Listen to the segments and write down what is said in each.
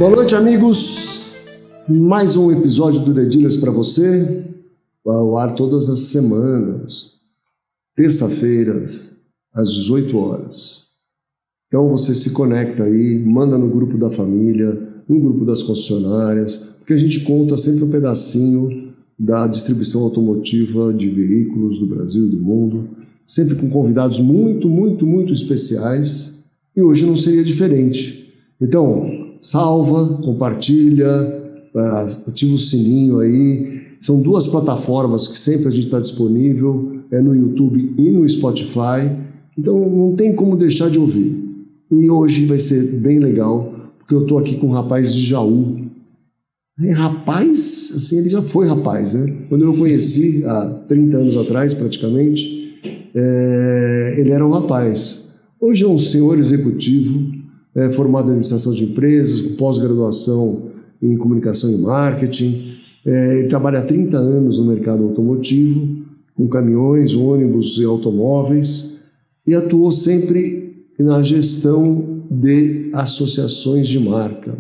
Boa noite, amigos. Mais um episódio do The Dealers para você. Vai ao ar todas as semanas, terça-feira, às 18 horas. Então você se conecta aí, manda no grupo da família, no grupo das concessionárias, porque a gente conta sempre um pedacinho da distribuição automotiva de veículos do Brasil e do mundo, sempre com convidados muito especiais, e hoje não seria diferente. Então, salva, compartilha, ativa o sininho aí. São duas plataformas que sempre a gente está disponível, no YouTube e no Spotify, então não tem como deixar de ouvir. E hoje vai ser bem legal, porque eu estou aqui com um rapaz de Jaú. Rapaz, assim, ele já foi rapaz, né? Quando eu o conheci, há 30 anos atrás, praticamente, ele era um rapaz. Hoje é um senhor executivo, formado em administração de empresas, com pós-graduação em comunicação e marketing. Ele trabalha há 30 anos no mercado automotivo, com caminhões, ônibus e automóveis, e atuou sempre na gestão de associações de marca.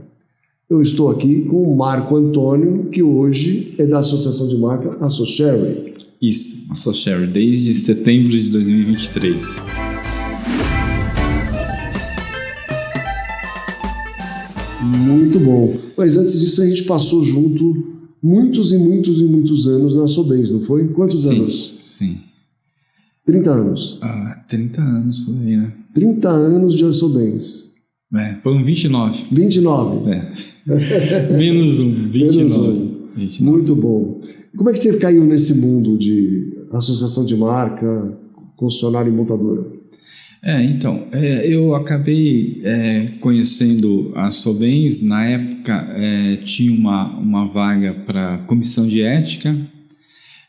Eu estou aqui com o Marco Antônio, que hoje é da associação de marca AssoSharing. Isso, AssoSharing, desde setembro de 2023. Muito bom. Mas antes disso a gente passou junto muitos anos na Sobens, não foi? Quantos anos? Sim. 30 anos. 30 anos por aí, né? 30 anos de Sobens. Foram 29. 29. Menos um, 29. 29. Muito bom. Como é que você caiu nesse mundo de associação de marca, concessionária e montadora? Então, eu acabei conhecendo a Sobens. Na época tinha uma vaga para comissão de ética.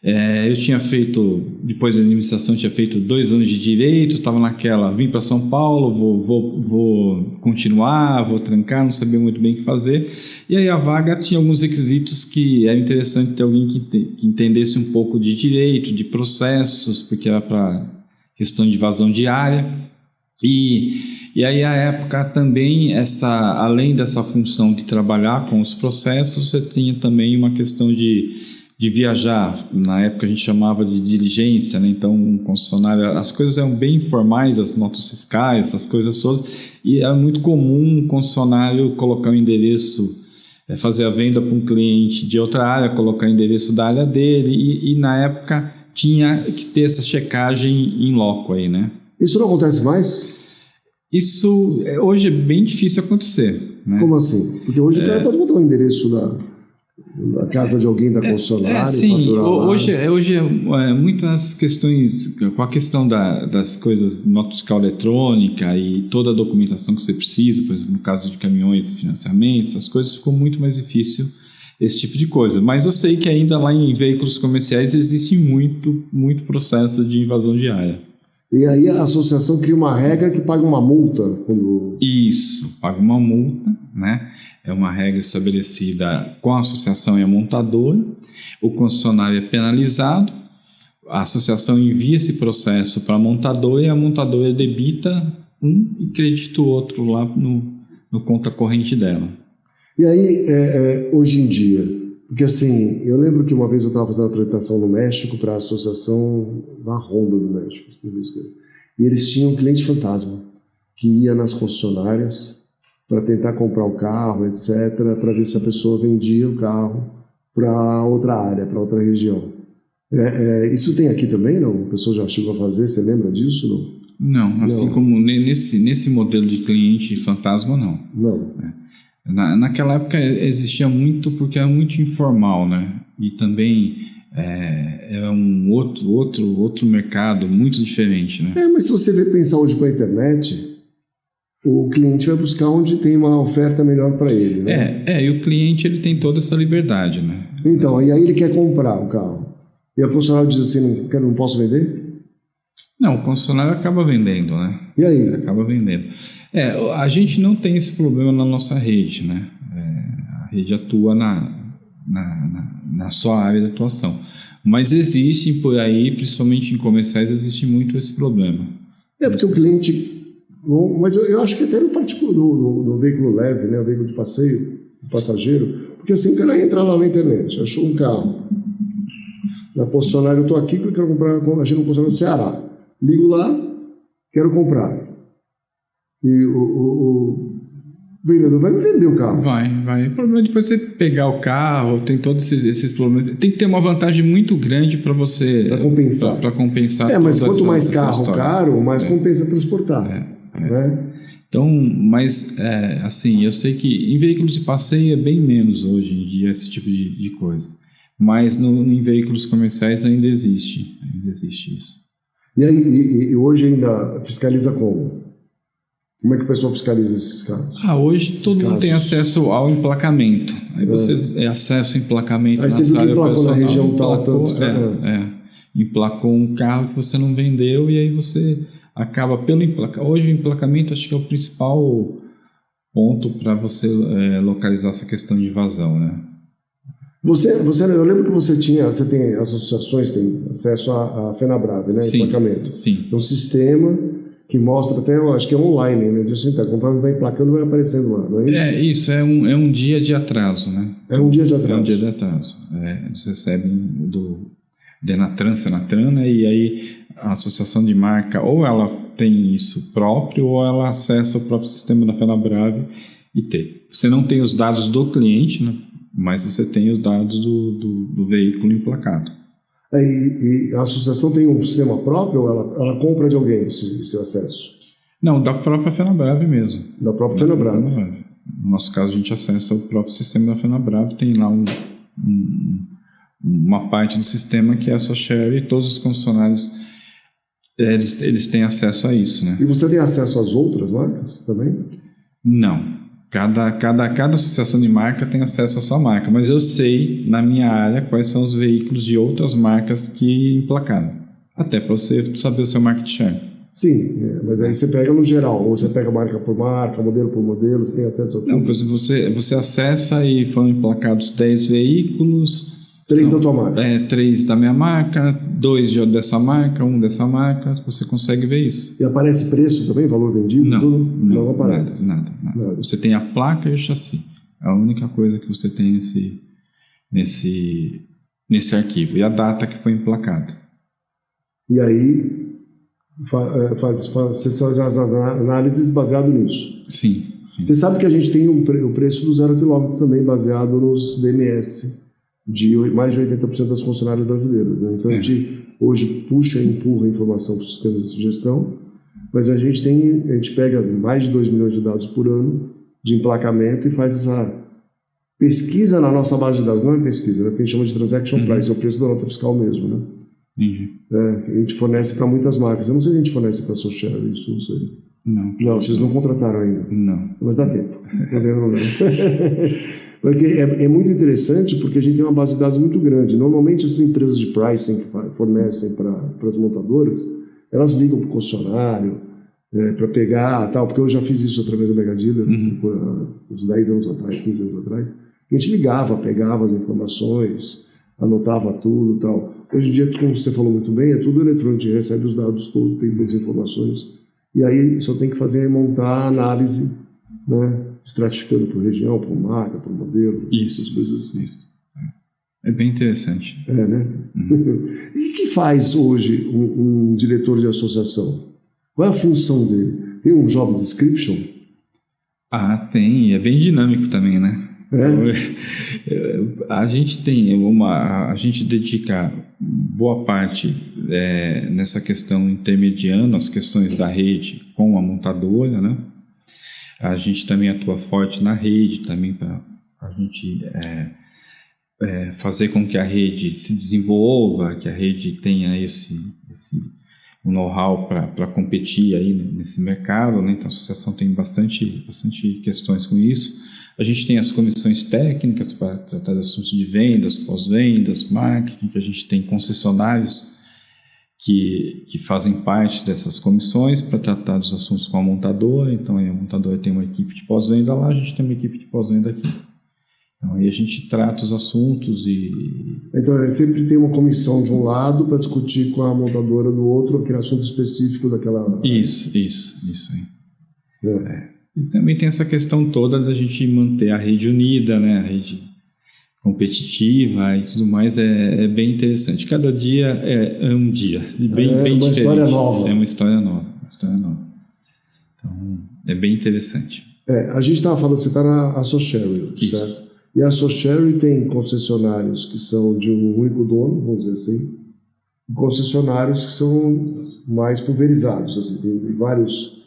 Eu tinha feito, depois da administração, tinha feito 2 anos de direito, estava naquela, vim para São Paulo, vou continuar, vou trancar, não sabia muito bem o que fazer. E aí a vaga tinha alguns requisitos que era interessante ter alguém que entendesse um pouco de direito, de processos, porque era para questão de vazão de área. E aí a época também, além dessa função de trabalhar com os processos, você tinha também uma questão de viajar. Na época a gente chamava de diligência, né? Então um concessionário, as coisas eram bem informais, as notas fiscais, essas coisas todas, e era muito comum um concessionário colocar o endereço, fazer a venda para um cliente de outra área, colocar o endereço da área dele, e na época tinha que ter essa checagem em loco aí, né? Isso não acontece mais? Isso hoje é bem difícil acontecer, né? Como assim? Porque hoje o cara pode botar o endereço da casa de alguém da concessionária e faturar lá. Hoje muitas questões, com a questão das coisas, nota fiscal eletrônica e toda a documentação que você precisa, por exemplo, no caso de caminhões, financiamentos, essas coisas, ficou muito mais difícil esse tipo de coisa. Mas eu sei que ainda lá em veículos comerciais existe muito processo de invasão de área. E aí a associação cria uma regra que paga uma multa quando... Isso, paga uma multa, né? É uma regra estabelecida com a associação e a montadora. O concessionário é penalizado, a associação envia esse processo para a montadora e a montadora debita um e credita o outro lá no conta corrente dela. E aí, hoje em dia, porque assim, eu lembro que uma vez eu estava fazendo uma apresentação no México para a associação da Honda do México, e eles tinham um cliente fantasma que ia nas concessionárias para tentar comprar o carro, etc., para ver se a pessoa vendia o carro para outra área, para outra região. Isso tem aqui também, não? A pessoa já chegou a fazer, você lembra disso? Não, assim como nesse modelo de cliente fantasma, não. Não. Naquela época existia muito, porque era muito informal, né? E também era um outro mercado muito diferente, né? Mas se você pensar hoje com a internet, o cliente vai buscar onde tem uma oferta melhor para ele, né? E o cliente ele tem toda essa liberdade, né? Então, e aí ele quer comprar o carro. E a concessionária diz assim, não posso vender? Não, o concessionário acaba vendendo, né? E aí? Acaba vendendo. A gente não tem esse problema na nossa rede, né? A rede atua na sua área de atuação. Mas existe por aí, principalmente em comerciais, existe muito esse problema. Porque o cliente Bom, mas eu acho que até no particular, no veículo leve, né, o veículo de passeio, de passageiro, porque assim o cara entra lá na internet, achou um carro, na concessionária, eu estou aqui porque eu quero comprar, achei no concessionário do Ceará, ligo lá, quero comprar, e o vendedor vai me vender o carro. Vai. O problema é depois você pegar o carro, tem todos esses problemas. Tem que ter uma vantagem muito grande para você... Para compensar. Para compensar. Mas quanto mais carro caro, mais compensa transportar. Né? Então, mas, assim, eu sei que em veículos de passeio é bem menos hoje em dia esse tipo de coisa. Mas em veículos comerciais ainda existe isso. E aí, e hoje ainda fiscaliza como? Como é que o pessoal fiscaliza esses casos? Hoje todo mundo tem acesso ao emplacamento. Aí você acessa o emplacamento. Aí você viu que emplacou na região tal, tanto. Emplacou um carro que você não vendeu e aí você acaba pelo emplacar. Hoje o emplacamento acho que é o principal ponto para você localizar essa questão de evasão, né? Eu lembro que você tem associações, tem acesso à FenaBrave, né? Sim, emplacamento. sim. É um sistema que mostra até, eu acho que é online, né? Você conforme vai emplacando, vai aparecendo lá, não é isso? Isso, é um dia de atraso, né? É um dia de atraso. É um dia de atraso. Eles recebem do Denatran, Senatran, né? E aí a associação de marca, ou ela tem isso próprio, ou ela acessa o próprio sistema da FenaBrave e tem. Você não tem os dados do cliente, né? Mas você tem os dados do veículo emplacado. E a associação tem um sistema próprio ou ela compra de alguém esse acesso? Não, da própria FenaBrave mesmo. Da própria FenaBrave. No nosso caso, a gente acessa o próprio sistema da FenaBrave, tem lá uma parte do sistema que é a SoShare e todos os concessionários eles têm acesso a isso, né? E você tem acesso às outras marcas também? Não. Cada associação de marca tem acesso à sua marca, mas eu sei, na minha área, quais são os veículos de outras marcas que emplacaram. Até para você saber o seu market share. Sim, mas aí você pega no geral, ou você pega marca por marca, modelo por modelo, você tem acesso a tudo? Não, você acessa e foram emplacados 10 veículos... 3 da tua marca? 3 da minha marca, 2 dessa marca, 1 dessa marca, você consegue ver isso. E aparece preço também, valor vendido? Não aparece. Nada. Você tem a placa e o chassi. É a única coisa que você tem nesse arquivo. E a data que foi emplacado. E aí, você faz as análises baseado nisso? Sim. Você sabe que a gente tem o preço do 0 km também baseado nos DMS de mais de 80% das concessionárias brasileiras, né? Então a gente hoje puxa e empurra a informação para os sistemas de gestão, mas a gente pega mais de 2 milhões de dados por ano de emplacamento e faz essa pesquisa na nossa base de dados. Não é pesquisa, né? Porque a gente chama de transaction price, é o preço da nota fiscal mesmo, né? A gente fornece para muitas marcas. Eu não sei se a gente fornece para a SoShare, isso não sei. Não, vocês não contrataram ainda. Não. Mas dá tempo. Porque é muito interessante porque a gente tem uma base de dados muito grande. Normalmente essas empresas de pricing que fornecem para as montadoras, elas ligam para o concessionário para pegar, tal, porque eu já fiz isso através da Mega Dealer, uns 10 anos atrás, 15 anos atrás. A gente ligava, pegava as informações, anotava tudo, tal. Hoje em dia, como você falou muito bem, é tudo eletrônico, a gente recebe os dados todos, tem todas as informações, e aí só tem que fazer montar a análise, né, estratificando por região, por marca, por modelo, essas coisas assim. Isso. É bem interessante. Né? E o que faz hoje um diretor de associação? Qual é a função dele? Tem um job description? Tem. É bem dinâmico também, né? A gente a gente dedica boa parte nessa questão intermediando as questões da rede com a montadora, né? A gente também atua forte na rede também para a gente fazer com que a rede se desenvolva, que a rede tenha esse know-how para competir aí nesse mercado, né? Então a associação tem bastante questões com isso. A gente tem as comissões técnicas para tratar de assuntos de vendas, pós-vendas, marketing, que a gente tem concessionários que fazem parte dessas comissões para tratar dos assuntos com a montadora. Então aí a montadora tem uma equipe de pós-venda lá, a gente tem uma equipe de pós-venda aqui. Então aí a gente trata os assuntos e... Então sempre tem uma comissão de um lado para discutir com a montadora do outro aquele assunto específico daquela... Isso aí. E também tem essa questão toda da gente manter a rede unida, né? A rede competitiva e tudo mais, é bem interessante. Cada dia é um dia, bem uma diferente. História nova. É uma história nova. Então, é bem interessante. A gente estava falando, você está na AssoSharing, certo? E a AssoSharing tem concessionários que são de um único dono, vamos dizer assim, e concessionários que são mais pulverizados, assim, tem vários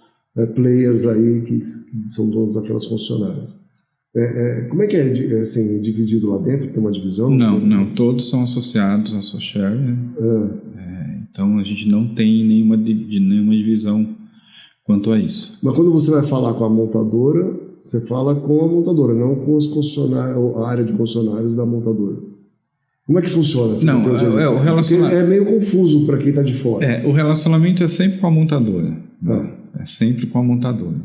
players aí que são donos daquelas concessionárias. Como é que é assim, dividido lá dentro? Tem uma divisão? Não, todos são associados à AssoSharing, né? Então a gente não tem nenhuma divisão quanto a isso. Mas quando você vai falar com a montadora, você fala com a montadora, não com os concessionários, a área de concessionários da montadora. Como é que funciona? Não, o relacionamento... É meio confuso para quem está de fora. O relacionamento é sempre com a montadora. É sempre com a montadora.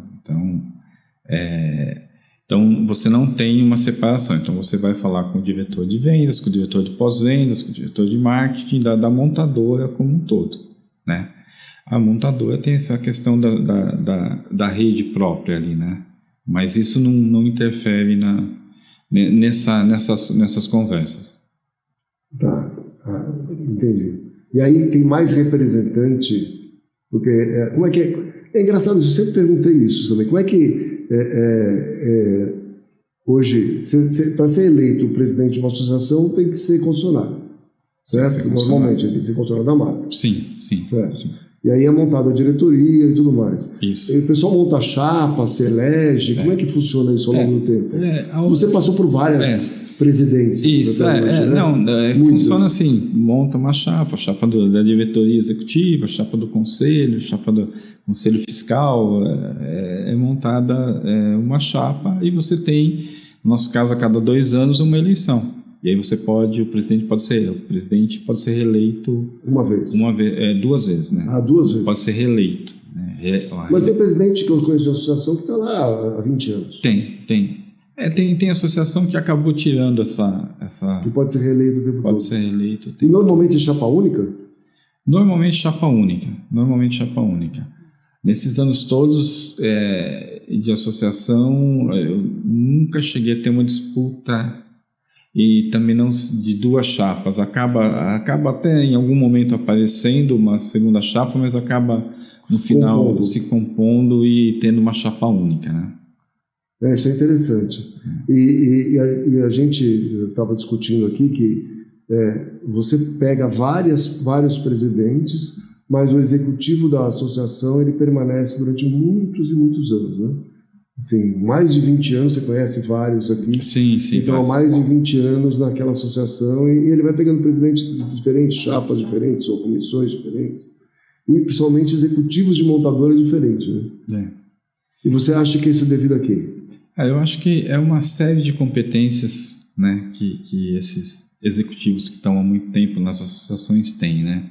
Então, você não tem uma separação. Então, você vai falar com o diretor de vendas, com o diretor de pós-vendas, com o diretor de marketing da montadora como um todo, né? A montadora tem essa questão da rede própria ali, né? Mas isso não interfere nessas conversas. Tá, entendi. E aí tem mais representante, porque como é que é engraçado, eu sempre perguntei isso também. Como é que hoje, para ser eleito o presidente de uma associação, tem que ser concessionário, certo? Normalmente, tem que ser concessionário da marca. Sim. Certo. Sim. E aí é montada a diretoria e tudo mais. Isso. E o pessoal monta a chapa, se elege. Como é que funciona isso ao longo do tempo? Você passou por várias presidências. Isso, né? Funciona assim, monta uma chapa, a chapa da diretoria executiva, a chapa do conselho, a chapa do conselho fiscal, é montada uma chapa e você tem, no nosso caso, a cada 2 anos, uma eleição. E aí o presidente pode ser reeleito... Uma vez? 2 vezes, né? 2 vezes? Pode ser reeleito. Né? Mas tem presidente que eu conheço de associação que está lá há 20 anos. Tem associação que acabou tirando essa... Que pode ser reeleito o tempo todo. Pode ser reeleito. E normalmente é chapa única? Normalmente chapa única. Nesses anos todos de associação, eu nunca cheguei a ter uma disputa e também não de 2 chapas. Acaba até em algum momento aparecendo uma segunda chapa, mas acaba no final se compondo e tendo uma chapa única, né? Isso é interessante. E a gente estava discutindo aqui que você pega vários presidentes, mas o executivo da associação ele permanece durante muitos e muitos anos, né? Assim, mais de 20 anos, você conhece vários aqui. Sim. Então, há mais de 20 anos naquela associação e ele vai pegando presidentes de diferentes chapas diferentes ou comissões diferentes. E, principalmente, executivos de montadora diferentes, né? E você acha que isso é devido a quê? Eu acho que é uma série de competências, né, que esses executivos que estão há muito tempo nas associações têm, né?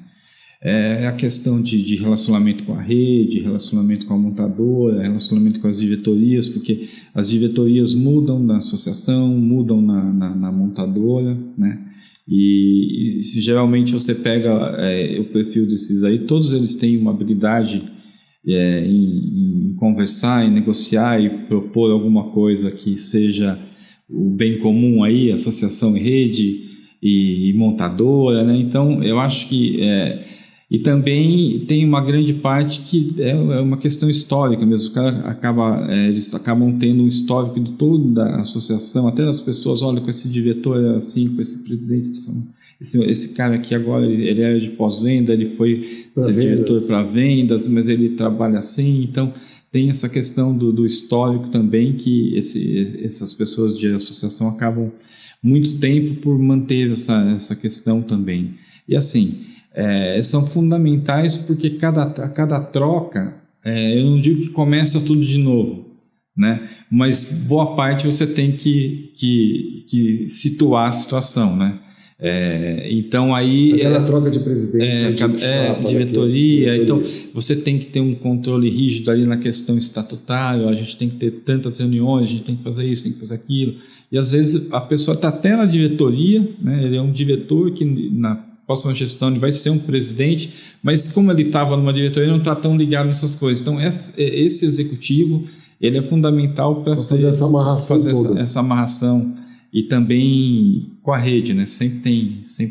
É a questão de relacionamento com a rede, relacionamento com a montadora, relacionamento com as diretorias, porque as diretorias mudam na associação, mudam na montadora, né? E geralmente você pega o perfil desses aí, todos eles têm uma habilidade em conversar, em negociar e propor alguma coisa que seja o bem comum aí, associação e rede e montadora, né? Então eu acho que e também tem uma grande parte que é uma questão histórica mesmo. Eles acabam tendo um histórico de toda a associação, até as pessoas, olha, com esse diretor é assim, com esse presidente, esse cara aqui agora, ele era de pós-venda, ele foi ser diretor para vendas, mas ele trabalha assim. Então, tem essa questão do histórico também, que essas pessoas de associação acabam muito tempo por manter essa questão também. E assim... são fundamentais porque cada troca, eu não digo que começa tudo de novo, né? Mas boa parte você tem que situar a situação, né? Então aí... Aquela troca de presidente, diretoria, então você tem que ter um controle rígido ali na questão estatutária, a gente tem que ter tantas reuniões, a gente tem que fazer isso, tem que fazer aquilo, e às vezes a pessoa está até na diretoria, né? Ele é um diretor que próxima gestão ele vai ser um presidente, mas como ele estava numa diretoria, ele não está tão ligado nessas coisas. Então, esse executivo, ele é fundamental para fazer essa amarração toda. Essa amarração, e também com a rede, né? Sempre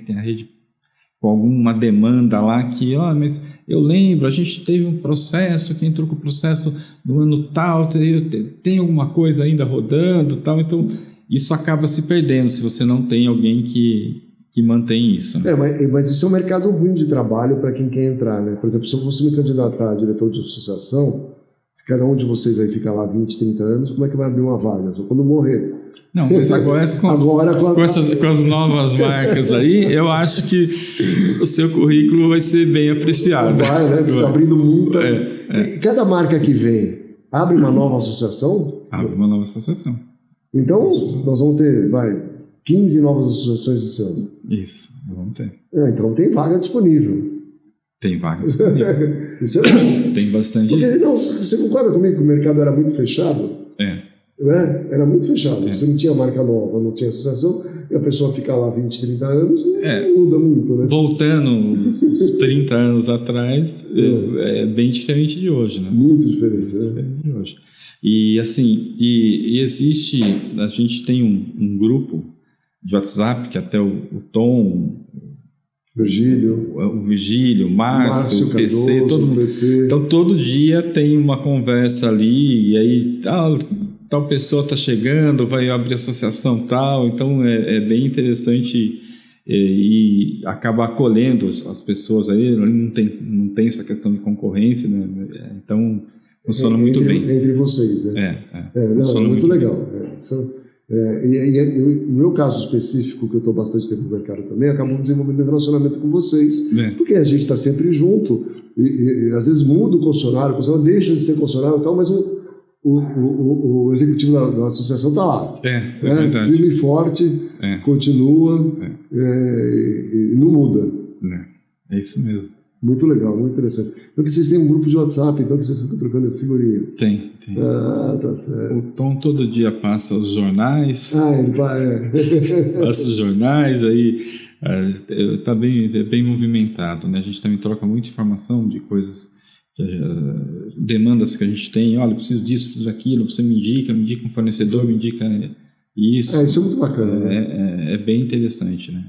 tem a rede com alguma demanda lá que, mas eu lembro, a gente teve um processo, que entrou com o processo no ano tal, tem alguma coisa ainda rodando, tal, então isso acaba se perdendo se você não tem alguém que mantém isso. Né? Mas isso é um mercado ruim de trabalho para quem quer entrar, né? Por exemplo, se eu fosse me candidatar a diretor de associação, se cada um de vocês aí ficar lá 20, 30 anos, como é que vai abrir uma vaga? Só quando morrer. Não, mas agora com as novas marcas aí, eu acho que o seu currículo vai ser bem apreciado. Vai, né? Porque abrindo muita. E cada marca que vem, abre uma nova associação? Abre uma nova associação. Então, nós vamos ter, 15 novas associações esse ano. Isso, vamos ter. Então tem vaga disponível. Tem vaga disponível. Isso é bom. Tem bastante. Porque, não, você concorda comigo que o mercado era muito fechado? Né? Era muito fechado. Você não tinha marca nova, não tinha associação, e a pessoa fica lá 20, 30 anos e não muda muito, né? Voltando uns 30 anos atrás, é bem diferente de hoje, né? Muito diferente, né? Diferente de hoje. E assim, e existe, a gente tem um grupo de WhatsApp que até o Tom, o Virgílio, o Márcio, o PC, Cardoso, todo mundo. Então todo dia tem uma conversa ali, e aí tal pessoa está chegando, vai abrir associação tal, então é bem interessante e acaba acolhendo as pessoas aí, não tem essa questão de conconcorrência, né? Então funciona muito bem. Entre vocês, né? Funciona muito legal. No meu caso específico, que eu estou bastante tempo no mercado também, acabo desenvolvendo um relacionamento com vocês, porque a gente está sempre junto, e às vezes muda o concessionário deixa de ser concessionário e tal, mas o executivo da associação está lá. Firme e forte, continua e não muda. É isso mesmo. Muito legal, muito interessante. Então que vocês têm um grupo de WhatsApp, então que vocês ficam trocando figurinha. Tem. Tá certo. O Tom todo dia passa os jornais. Ele passa os jornais, aí está bem movimentado, né? A gente também troca muita informação de coisas, demandas que a gente tem. Olha, preciso disso, preciso daquilo, você me indica um fornecedor, me indica isso. Isso é muito bacana. É bem interessante, né?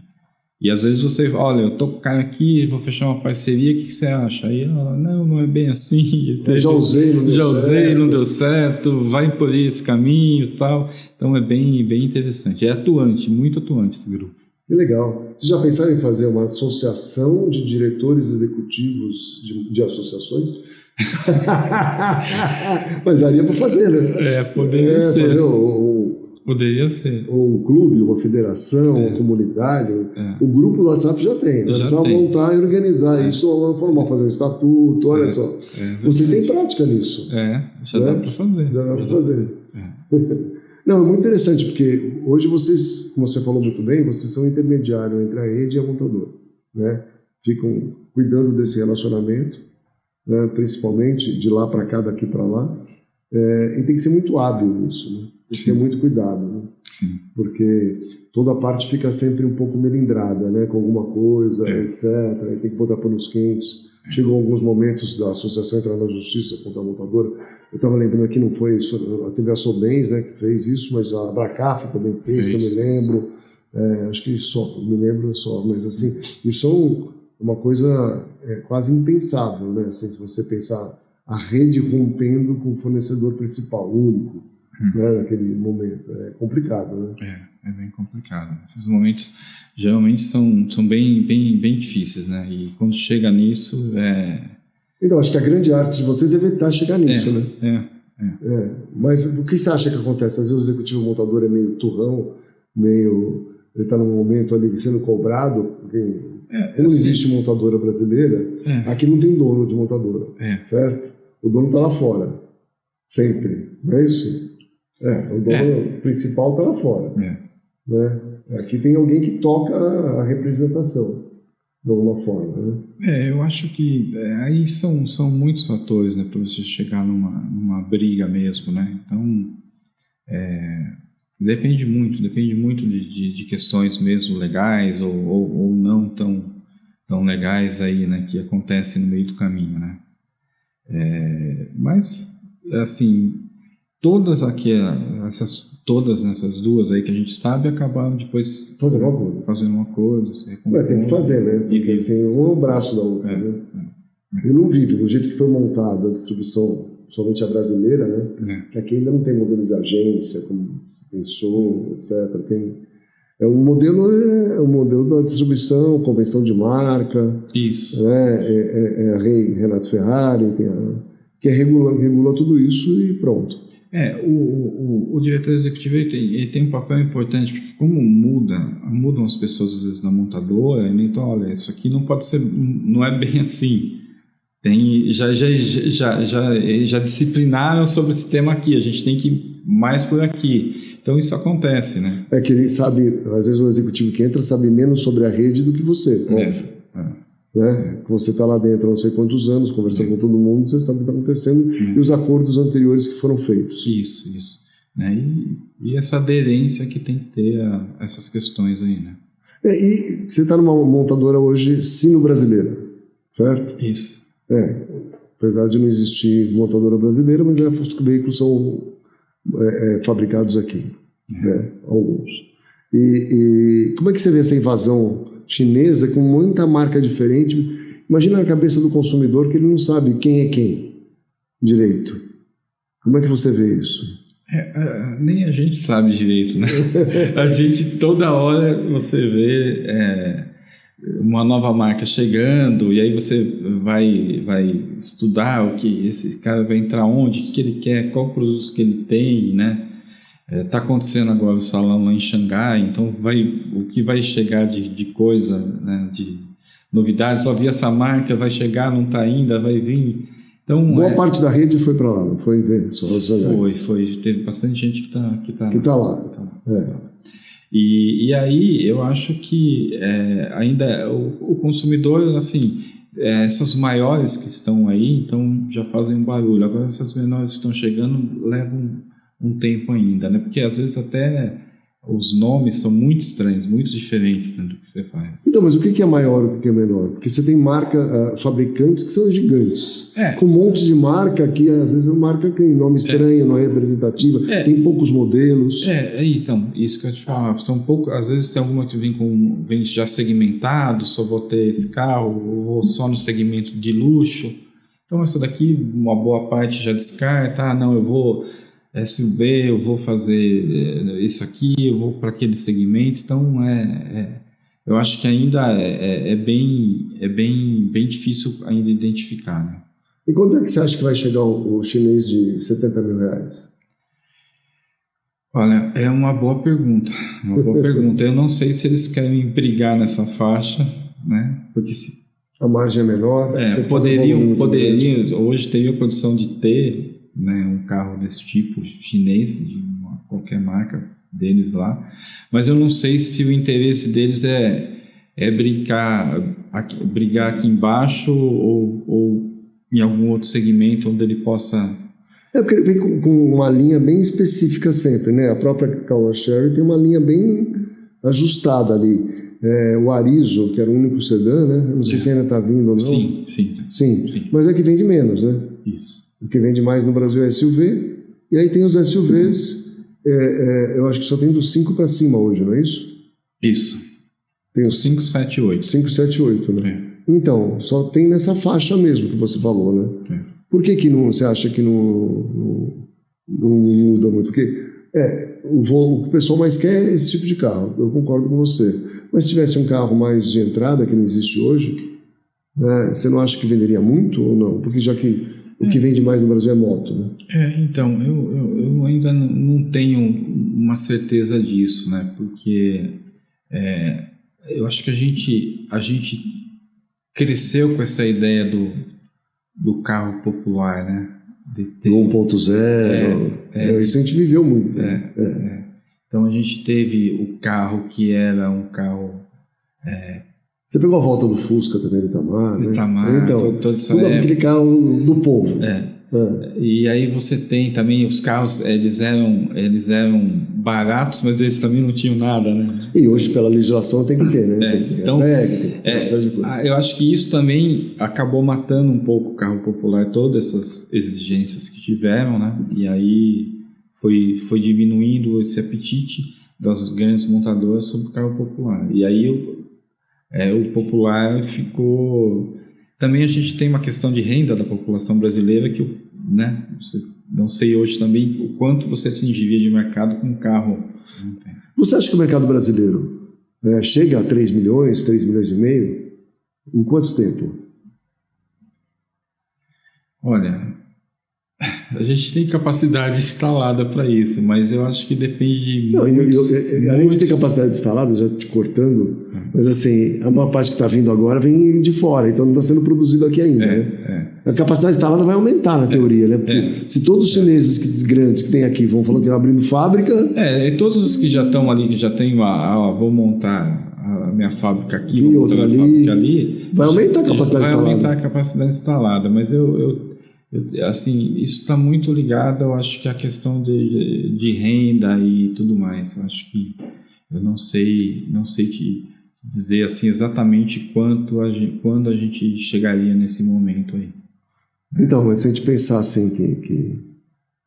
E às vezes você, olha, eu tô com o cara aqui, vou fechar uma parceria, o que você acha? Aí, não é bem assim. Já usei, não deu certo, vai por esse caminho e tal. Então é bem interessante. É atuante, muito atuante esse grupo. Que legal. Vocês já pensaram em fazer uma associação de diretores executivos de associações? Mas daria para fazer, né? Poderia ser. Poderia ser. Um clube, uma federação, uma comunidade. O grupo do WhatsApp já tem. Nós precisamos montar e organizar isso, formar, fazer um estatuto, olha só. Vocês têm prática nisso. Já dá para fazer. Já dá para fazer. Não, é muito interessante, porque hoje vocês, como você falou muito bem, vocês são intermediário entre a rede e a montadora. Né? Ficam cuidando desse relacionamento, né? Principalmente de lá para cá, daqui para lá. E tem que ser muito hábil nisso, né? Tem que ter muito cuidado, né? Sim. Porque toda a parte fica sempre um pouco melindrada, né? Com alguma coisa, etc. Aí tem que botar panos quentes. Chegam alguns momentos da associação entrar na justiça contra a montadora. Eu estava lembrando aqui, não foi isso, teve a Sobens, né, que fez isso, mas a Abracaf também fez, que eu me lembro. Acho que só, me lembro só, mas assim, isso é uma coisa quase impensável, né? Assim, se você pensar a rede rompendo com o fornecedor principal, único. Né, naquele momento. É complicado, né? É bem complicado. Esses momentos geralmente são bem difíceis, né? E quando chega nisso, Então, acho que a grande arte de vocês é evitar chegar nisso, né? Mas o que você acha que acontece? Às vezes o executivo montador é meio turrão, ele está num momento ali sendo cobrado, porque como não existe montadora brasileira, aqui não tem dono de montadora, certo? O dono está lá fora, sempre, não é isso? O dono principal está lá fora. Né? Aqui tem alguém que toca a representação, de alguma forma. Né? Eu acho que aí são muitos fatores, né, para você chegar numa briga mesmo. Né? Então, depende muito de questões mesmo legais ou não tão tão legais aí, né, que acontecem no meio do caminho, né? Mas, assim, todas essas duas aí que a gente sabe acabaram depois fazendo um acordo. Tem que fazer, né? Porque assim, um é o braço da outra, né? E não vive do jeito que foi montada a distribuição, somente a brasileira, né? Que aqui ainda não tem modelo de agência, como se pensou, etc. É um modelo da distribuição, convenção de marca. Isso. Né? A Renato Ferrari, que regula tudo isso e pronto. O diretor executivo ele tem um papel importante, porque como mudam as pessoas às vezes na montadora, então, olha, isso aqui não pode ser, não é bem assim. Já disciplinaram sobre esse tema aqui, a gente tem que ir mais por aqui. Então isso acontece, né? Que ele sabe, às vezes o executivo que entra sabe menos sobre a rede do que você, óbvio. Né? Você está lá dentro há não sei quantos anos, conversando com todo mundo, você sabe o que está acontecendo e os acordos anteriores que foram feitos. Isso. Né? E essa aderência que tem que ter a essas questões aí, né? E você está numa montadora hoje sino-brasileira, certo? Isso. Apesar de não existir montadora brasileira, mas os veículos são fabricados aqui, né? Alguns. E como é que você vê essa invasão chinesa com muita marca diferente? Imagina na cabeça do consumidor que ele não sabe quem é quem direito. Como é que você vê isso? Nem a gente sabe direito, né? A gente toda hora você vê uma nova marca chegando e aí você vai estudar o que esse cara vai entrar onde, o que ele quer, qual produtos que ele tem, né? Está acontecendo agora o salão lá em Xangai, então o que vai chegar de coisa, né, de novidades, só vi essa marca, vai chegar, não está ainda, vai vir. Então, boa parte da rede foi para lá, não foi ver só Xangai. Foi, teve bastante gente que tá lá. E aí eu acho que ainda o consumidor, assim, essas maiores que estão aí, então já fazem um barulho. Agora essas menores que estão chegando levam um tempo ainda, né? Porque às vezes até os nomes são muito estranhos, muito diferentes, né, do que você faz. Então, mas o que é maior e o que é menor? Porque você tem fabricantes que são gigantes. Com um monte de marca que às vezes é uma marca que tem nome estranho, não é representativa, tem poucos modelos. Então, isso que eu te falava, são poucos, às vezes tem alguma que vem já segmentado, só vou ter esse carro, ou só no segmento de luxo. Então essa daqui, uma boa parte já descarta, não, eu vou SUV, eu vou fazer isso aqui, eu vou para aquele segmento. Então eu acho que ainda é bem difícil ainda identificar, né? E quando é que você acha que vai chegar o chinês de R$70 mil? Olha, é uma boa pergunta. Eu não sei se eles querem brigar nessa faixa, né? Porque se a margem é menor, poderiam hoje teria a condição de ter, né, um carro desse tipo chinês, de qualquer marca deles lá, mas eu não sei se o interesse deles é brigar aqui embaixo ou em algum outro segmento onde ele possa... Porque ele vem com uma linha bem específica sempre, né? A própria Caoa Chery tem uma linha bem ajustada ali. O Arizo, que era o único sedã, né? Não sei se ainda está vindo ou não. Sim. Mas é que vende menos, né? Isso. O que vende mais no Brasil é SUV, e aí tem os SUVs, eu acho que só tem dos 5 para cima hoje, não é isso? Isso. Tem os 5, 7, 8. 5, 7, 8, né? Então, só tem nessa faixa mesmo que você falou, né? Por que você acha que não muda muito? Porque o que o pessoal mais quer é esse tipo de carro, eu concordo com você. Mas se tivesse um carro mais de entrada, que não existe hoje, né, você não acha que venderia muito ou não? Porque já que o que vende mais no Brasil é moto, né? Então, eu ainda não tenho uma certeza disso, né? Porque eu acho que a gente cresceu com essa ideia do carro popular, né? Do 1.0, isso a gente viveu muito. Então a gente teve o carro que era um carro... Você pegou a volta do Fusca também, do Itamar, né? Itamar, então, toda essa tudo aquele carro do povo. E aí você tem também os carros, eles eram baratos, mas eles também não tinham nada, né? E hoje, pela legislação, tem que ter, né? Então, eu acho que isso também acabou matando um pouco o carro popular, todas essas exigências que tiveram, né? E aí foi diminuindo esse apetite das grandes montadoras sobre o carro popular. E aí o popular ficou... Também a gente tem uma questão de renda da população brasileira que, né, não sei hoje também o quanto você atingiria de mercado com um carro. Você acha que o mercado brasileiro chega a 3 milhões, 3 milhões e meio? Em quanto tempo? Olha, a gente tem capacidade instalada para isso, mas eu acho que depende de... Além de ter capacidade instalada, já te cortando, mas assim, a maior parte que está vindo agora vem de fora, então não está sendo produzido aqui ainda. Né? A capacidade instalada vai aumentar na teoria, né? Porque se todos os chineses grandes que tem aqui vão falando que estão abrindo fábrica... E todos os que já estão ali, que já tem vou montar a minha fábrica aqui, vou montar a fábrica ali... Vai aumentar a capacidade instalada. Vai aumentar a capacidade instalada, mas assim, isso está muito ligado, eu acho que a questão de renda e tudo mais. Eu acho que eu não sei te dizer assim exatamente quando a gente chegaria nesse momento aí. Então, mas se a gente pensar assim que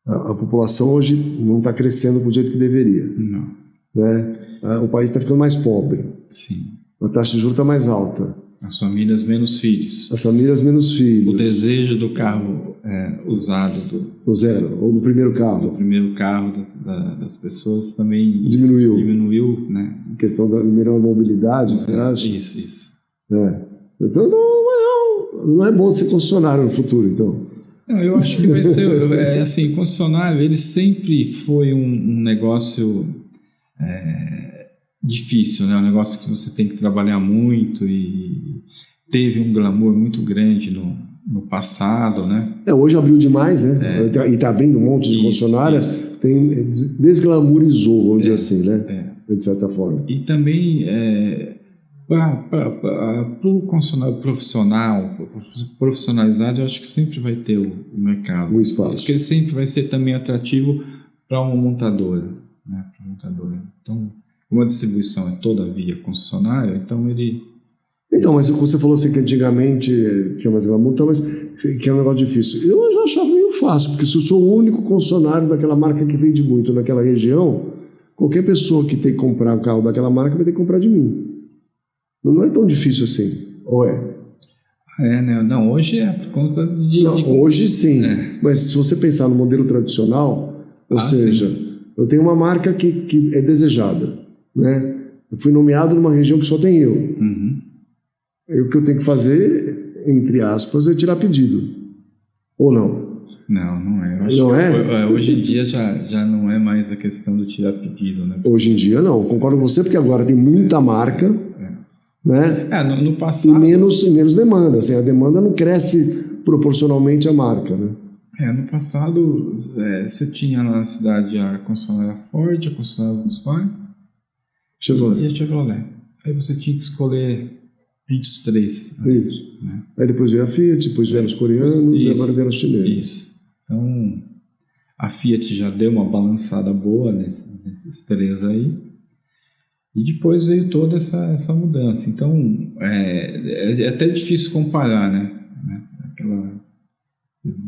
a população hoje não está crescendo do jeito que deveria, não, né? O país está ficando mais pobre. Sim. A taxa de juros está mais alta. As famílias menos filhos. As famílias menos filhos. O desejo do carro usado do zero, ou do primeiro carro. Do primeiro carro das pessoas também diminuiu, né? A questão da melhor mobilidade, você acha? Isso. Então não é bom ser concessionário no futuro, então. Não, eu acho que vai ser... assim, concessionário, ele sempre foi um negócio... difícil, né? Um negócio que você tem que trabalhar muito e teve um glamour muito grande no passado, né? Hoje abriu demais, né? E está abrindo um monte de concessionária, desglamourizou, vamos dizer assim, né? De certa forma. E também para o concessionário profissionalizado, eu acho que sempre vai ter o mercado. O espaço. Porque ele sempre vai ser também atrativo para uma montadora, né? Para uma montadora. Então, como a distribuição é toda via concessionária, então ele... Então, mas você falou assim que antigamente tinha mais glamour, então, mas que é um negócio difícil. Eu já achava meio fácil, porque se eu sou o único concessionário daquela marca que vende muito naquela região, qualquer pessoa que tem que comprar um carro daquela marca vai ter que comprar de mim. Não é tão difícil assim, ou é? Né? Não, hoje é por conta de... Hoje sim, mas se você pensar no modelo tradicional, ou seja, eu tenho uma marca que é desejada, né? Eu fui nomeado numa região que só tem eu. O que eu tenho que fazer, entre aspas, é tirar pedido. Ou não? Não é. Hoje em dia já não é mais a questão do tirar pedido, né? Hoje em dia não, concordo com você, porque agora tem muita marca, né? No passado... E menos demanda, assim, a demanda não cresce proporcionalmente à marca, né? No passado, você tinha na cidade a concessionária Ford, a concessionária Volkswagen e a Chevrolet. Aí você tinha que escolher 23. Isso. Né? Aí depois veio a Fiat, depois vieram os coreanos e agora vieram os chineses. Isso. Então, a Fiat já deu uma balançada boa nesses três aí. E depois veio toda essa mudança. Então, é até difícil comparar, né? Aquela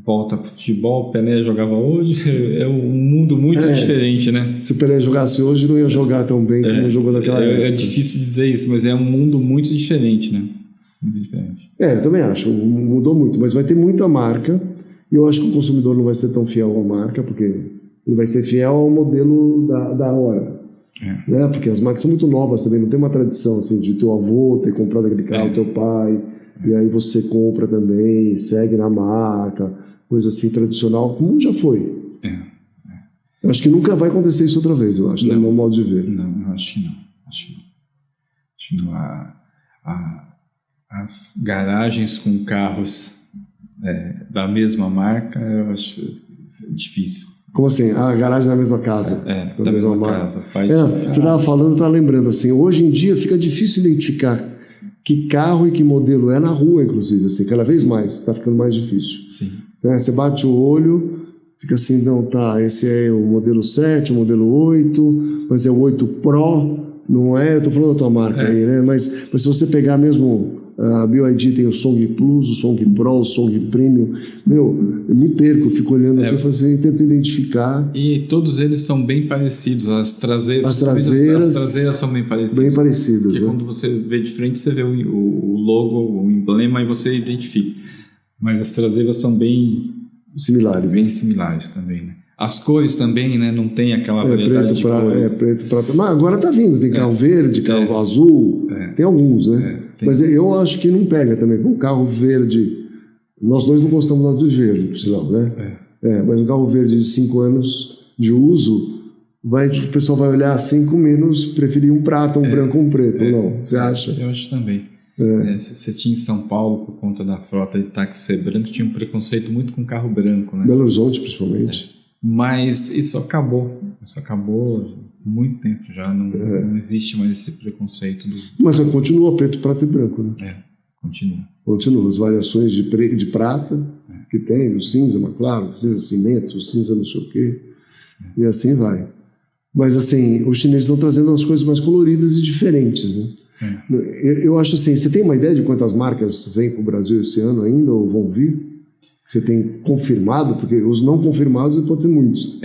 volta para o futebol, o Pelé jogava hoje, é um mundo muito diferente, né? Se o Pelé jogasse hoje, não ia jogar tão bem como jogou naquela época. É difícil dizer isso, mas é um mundo muito diferente, né? Muito diferente. Eu também acho, mudou muito, mas vai ter muita marca, e eu acho que o consumidor não vai ser tão fiel à marca, porque ele vai ser fiel ao modelo da hora. Né? Porque as marcas são muito novas também, não tem uma tradição assim, de teu avô ter comprado aquele carro, teu pai... E aí você compra também, segue na marca, coisa assim tradicional, como já foi. Eu acho que nunca vai acontecer isso outra vez, eu acho, no meu modo de ver. Não, eu acho que não. Acho que não. As garagens com carros da mesma marca, eu acho difícil. Como assim? A garagem na mesma casa? Da mesma casa. Você estava falando, eu estava lembrando assim, hoje em dia fica difícil identificar que carro e que modelo é na rua, inclusive, assim, cada vez mais, está ficando mais difícil. Sim. né? Você bate o olho, fica assim, não, tá, esse é o modelo 7, o modelo 8, mas é o 8 Pro, não é? Eu tô falando da tua marca aí, né? Mas se você pegar mesmo, a BYD tem o Song Plus, o Song Pro, o Song Premium, meu, eu me perco, eu fico olhando assim, e tento identificar. E todos eles são bem parecidos, as traseiras são bem parecidas. Bem parecidas, porque né? quando você vê de frente, você vê o logo, o emblema e você identifica. Mas as traseiras são bem similares, bem né? similares também, né? As cores também, né? Não tem aquela variedade de cores. Preto, prata. Mas agora tá vindo, tem carro verde, carro azul, tem alguns, né? Mas eu acho que não pega também. Com o carro verde, nós dois não gostamos nada do verde, por sinal, né? Mas um carro verde de 5 anos de uso, o pessoal vai olhar assim com menos, preferir um prata, um branco, um preto, não? Você acha? Eu acho também. Você tinha em São Paulo, por conta da frota de táxi ser branco, tinha um preconceito muito com carro branco, né? Belo Horizonte, principalmente. Mas isso acabou muito tempo já, não existe mais esse preconceito. Mas continua preto, prata e branco, né? Continua. As variações de prata que tem, o cinza, mas claro, o cinza cimento, o cinza não sei o quê, e assim vai. Mas assim, os chineses estão trazendo umas coisas mais coloridas e diferentes, né? Eu acho assim, você tem uma ideia de quantas marcas vêm para o Brasil esse ano ainda ou vão vir? Você tem confirmado? Porque os não confirmados pode ser muitos.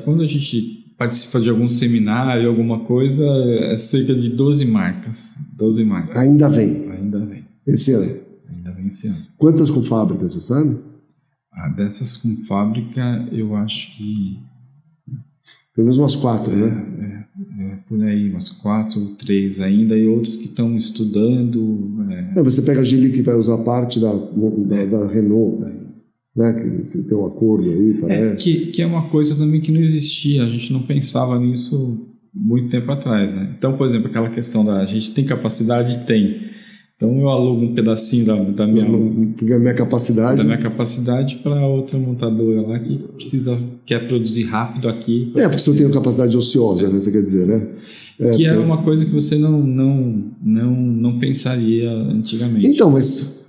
Quando a gente participa de algum seminário, alguma coisa, é cerca de 12 marcas. 12 marcas. Ainda vem? Ainda vem. Esse ano? Ainda vem esse ano. Quantas com fábrica, você sabe? Dessas com fábrica, eu acho que... Pelo menos umas 4, né? Por aí, umas 4 ou 3 ainda, e outros que estão estudando. Você pega a Geely, que vai usar parte da Renault, né? Que você tem um acordo aí, parece. Que é uma coisa também que não existia, a gente não pensava nisso muito tempo atrás, né? Então, por exemplo, aquela questão a gente tem capacidade? Tem. Então eu alugo um pedacinho da minha capacidade para outra montadora lá que quer produzir rápido aqui. Porque você tem capacidade ociosa, né? Você quer dizer, né? Que é uma coisa que você não pensaria antigamente. Então, mas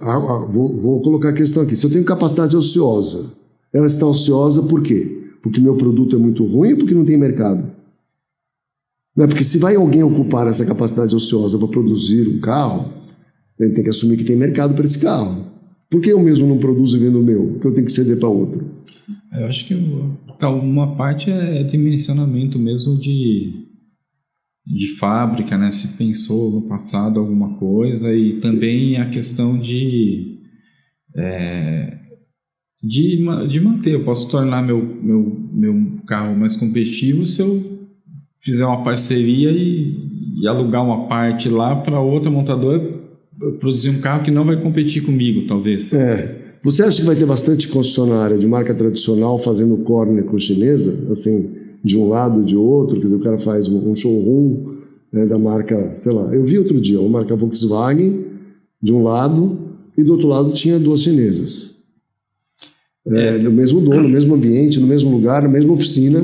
vou colocar a questão aqui. Se eu tenho capacidade ociosa, ela está ociosa por quê? Porque meu produto é muito ruim ou porque não tem mercado? Não é porque se vai alguém ocupar essa capacidade ociosa para produzir um carro, ele tem que assumir que tem mercado para esse carro. Por que eu mesmo não produzo e vendo o meu? Porque eu tenho que ceder para outro? Eu acho que uma parte é dimensionamento mesmo de fábrica, né? Se pensou no passado alguma coisa, e também a questão de manter. Eu posso tornar meu carro mais competitivo se eu fizer uma parceria e alugar uma parte lá para outra montadora produzir um carro que não vai competir comigo, talvez. Você acha que vai ter bastante concessionária de marca tradicional fazendo córnea com chinesa, assim, de um lado ou de outro? Quer dizer, o cara faz um showroom, né, da marca, sei lá, eu vi outro dia, uma marca Volkswagen de um lado e do outro lado tinha 2 chinesas. No mesmo dono, no mesmo ambiente, no mesmo lugar, na mesma oficina.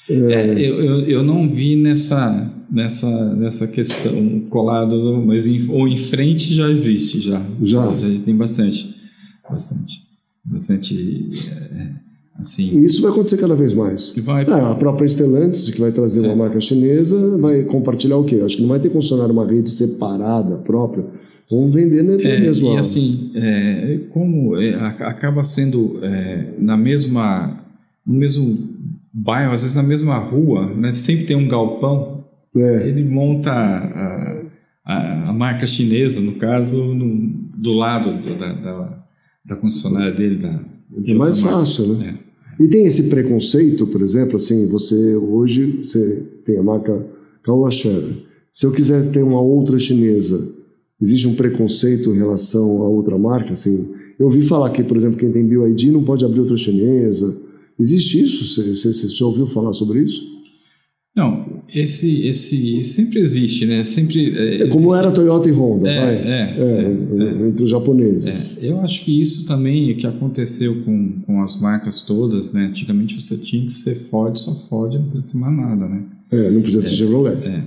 Eu não vi nessa questão colado, mas em frente já existe, já tem bastante assim. E isso vai acontecer cada vez mais. A própria Stellantis, que vai trazer uma marca chinesa, vai compartilhar o quê? Acho que não vai ter concessionário uma rede separada própria. Vamos vender mesmo. E assim, como acaba sendo no mesmo bairro, às vezes na mesma rua, né? Sempre tem um galpão. Ele monta a marca chinesa, no caso, do lado da concessionária dele. É mais fácil, né? E tem esse preconceito, por exemplo, assim, hoje você tem a marca Kawasaki. Se eu quiser ter uma outra chinesa, existe um preconceito em relação a outra marca? Assim, eu ouvi falar que, por exemplo, quem tem BYD não pode abrir outra chinesa. Existe isso? Você já ouviu falar sobre isso? Não, esse sempre existe, né? Sempre como era Toyota e Honda, entre os japoneses. Eu acho que isso também, o que aconteceu com as marcas todas, né? Antigamente você tinha que ser Ford, só Ford, não precisa ser mais nada, né? Não precisa ser Chevrolet.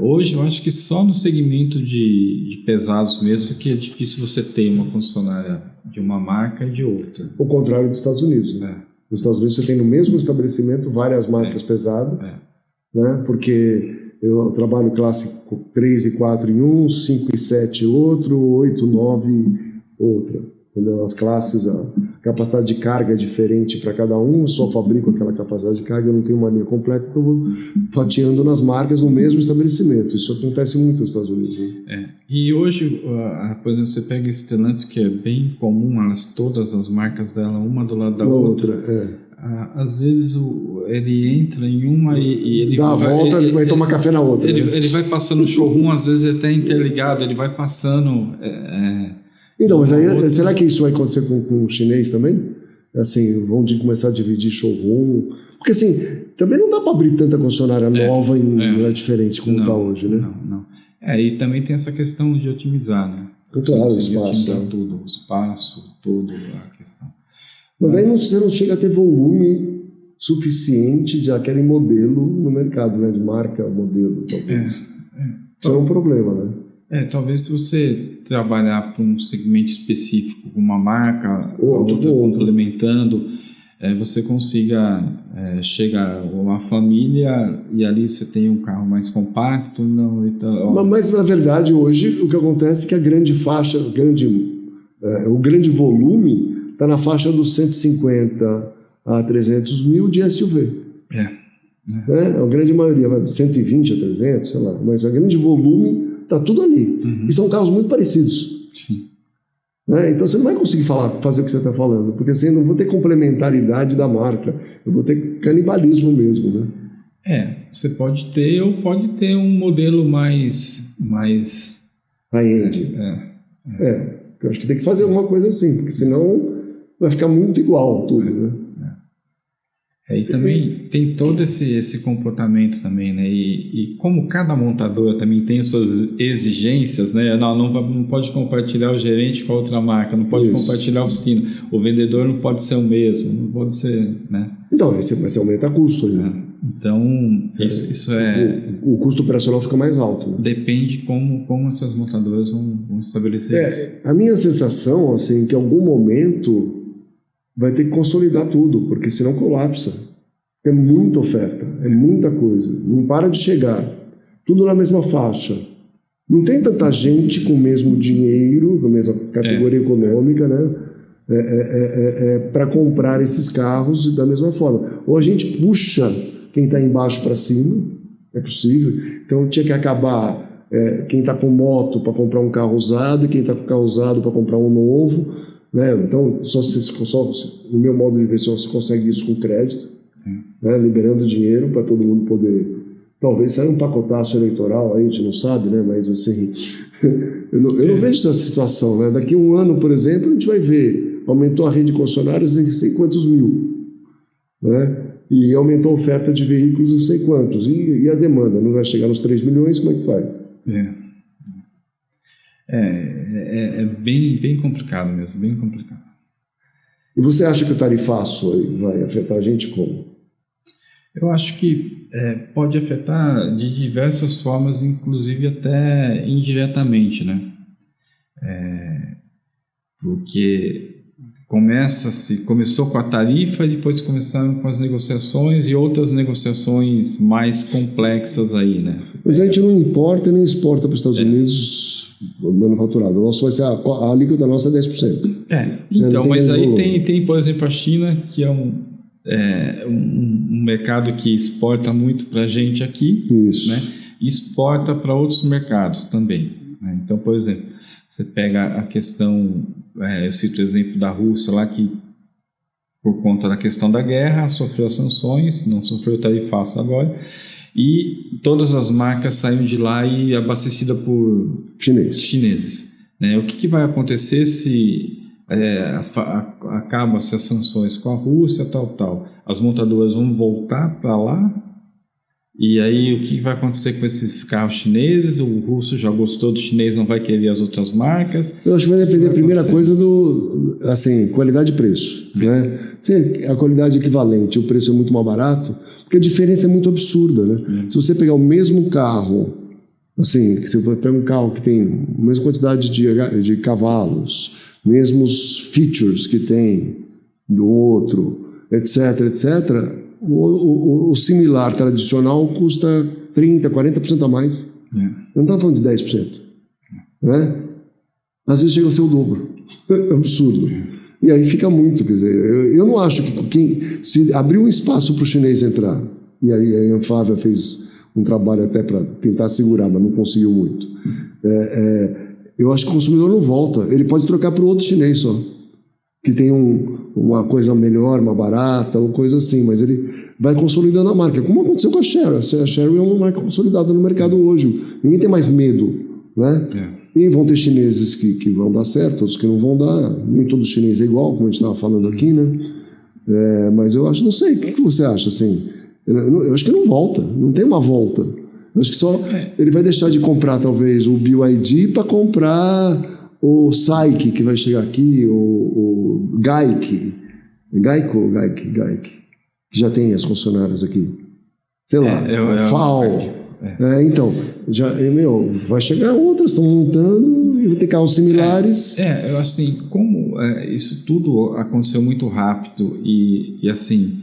Hoje eu acho que só no segmento de pesados mesmo que é difícil você ter uma concessionária de uma marca e de outra. O contrário dos Estados Unidos, né? Nos Estados Unidos você tem no mesmo estabelecimento várias marcas pesadas, né? Porque eu trabalho classe 3 e 4 em um, 5 e 7 outro, 8, 9 outra. Entendeu? As classes, a capacidade de carga é diferente para cada um, eu só fabrico aquela capacidade de carga, eu não tenho uma linha completa, então eu vou fatiando nas marcas no mesmo estabelecimento. Isso acontece muito nos Estados Unidos. Né? E hoje, por exemplo, você pega Stellantis, que é bem comum, todas as marcas dela, uma do lado da outra. Às vezes ele entra em uma e ele dá a volta e vai tomar café na outra. Ele vai passando o showroom, às vezes até interligado, ele vai passando... Então, mas aí, será que isso vai acontecer com o chinês também? Assim, vão começar a dividir showroom? Porque assim, também não dá para abrir tanta concessionária nova em diferente como está hoje, né? Não. E também tem essa questão de otimizar, né? Claro, o espaço. Tudo, o espaço, tudo, a questão. Mas aí você não chega a ter volume suficiente de aquele modelo no mercado, né? De marca, modelo, talvez. Isso é um problema, né? Talvez se você trabalhar para um segmento específico, uma marca, outra complementando, você consiga chegar a uma família e ali você tem um carro mais compacto. Mas na verdade hoje o que acontece é que a grande faixa, o grande volume está na faixa dos 150 a 300 mil de SUV. A grande maioria, 120 a 300, sei lá, mas a grande volume está tudo ali. E são carros muito parecidos. Sim. Então você não vai conseguir fazer o que você está falando, porque assim, eu não vou ter complementaridade da marca, eu vou ter canibalismo mesmo. Né? Você pode ter ou pode ter um modelo mais high-end. Eu acho que tem que fazer alguma coisa assim, porque senão vai ficar muito igual tudo. Né? E também tem todo esse comportamento também, né? E como cada montadora também tem suas exigências, né? Não pode compartilhar o gerente com a outra marca, não pode compartilhar a oficina, o vendedor não pode ser o mesmo, não pode ser, né? Então, você aumenta custo, né? Então, isso o custo operacional fica mais alto. Né? Depende como essas montadoras vão estabelecer isso. A minha sensação, assim, que em algum momento vai ter que consolidar tudo, porque senão colapsa. É muita oferta, é muita coisa. Não para de chegar. Tudo na mesma faixa. Não tem tanta gente com o mesmo dinheiro, com a mesma categoria econômica, né? Para comprar esses carros da mesma forma. Ou a gente puxa quem está embaixo para cima, é possível. Então tinha que acabar quem está com moto para comprar um carro usado e quem está com carro usado para comprar um novo. Né? Então, no meu modo de ver, só se consegue isso com crédito, né? Liberando dinheiro para todo mundo poder. Talvez saia um pacotaço eleitoral, aí a gente não sabe, né? Mas assim, eu não vejo essa situação. Né? Daqui a um ano, por exemplo, a gente vai ver, aumentou a rede de concessionários em sei quantos mil, né? E aumentou a oferta de veículos em sei quantos, e a demanda não vai chegar nos 3 milhões, como é que faz? É bem complicado mesmo, bem complicado. E você acha que o tarifaço aí vai afetar a gente como? Eu acho que pode afetar de diversas formas, inclusive até indiretamente, né? Porque começou com a tarifa, depois começaram com as negociações e outras negociações mais complexas aí, né? Mas a gente não importa nem exporta para os Estados Unidos manufaturado. O nosso vai ser a alíquota nossa é 10%. Então, mas aí tem, por exemplo, a China, que é um mercado que exporta muito para a gente aqui, né? E exporta para outros mercados também. Né? Então, por exemplo, você pega a questão, eu cito o exemplo da Rússia lá, que por conta da questão da guerra sofreu as sanções, não sofreu tarifaço agora, e todas as marcas saíram de lá e abastecidas por chineses. Né? O que vai acontecer se acabam-se as sanções com a Rússia, tal? As montadoras vão voltar para lá E aí, o que vai acontecer com esses carros chineses? O russo já gostou do chinês, não vai querer as outras marcas? Eu acho que vai depender, a primeira coisa, do qualidade e preço. Né? Se a qualidade é equivalente e o preço é muito mais barato, porque a diferença é muito absurda. Né? Se você pegar o mesmo carro, assim, você pega um carro que tem a mesma quantidade de cavalos, mesmos features que tem do outro, etc., etc., o similar tradicional custa 30%, 40% a mais. Não estamos falando de 10%. Né? Às vezes chega a ser o dobro. É absurdo. E aí fica muito, quer dizer, eu não acho que se abrir um espaço para o chinês entrar, e aí a Anfávia fez um trabalho até para tentar segurar, mas não conseguiu muito. Eu acho que o consumidor não volta. Ele pode trocar para o outro chinês só, que tem uma coisa melhor, mais barata, ou coisa assim, mas ele vai consolidando a marca, como aconteceu com a Chery. A Chery é uma marca consolidada no mercado hoje. Ninguém tem mais medo, né? E vão ter chineses que vão dar certo, outros que não vão dar. Nem todo chinês é igual, como a gente estava falando aqui, né? Mas eu acho, não sei, o que você acha, assim? Eu acho que não volta, não tem uma volta. Eu acho que só ele vai deixar de comprar, talvez, o BYD para comprar o SAIC, que vai chegar aqui, o Geico, que já tem as concessionárias aqui. Sei lá, FAO. Então, vai chegar outras, estão montando e vai ter carros similares. Eu assim, como isso tudo aconteceu muito rápido e assim,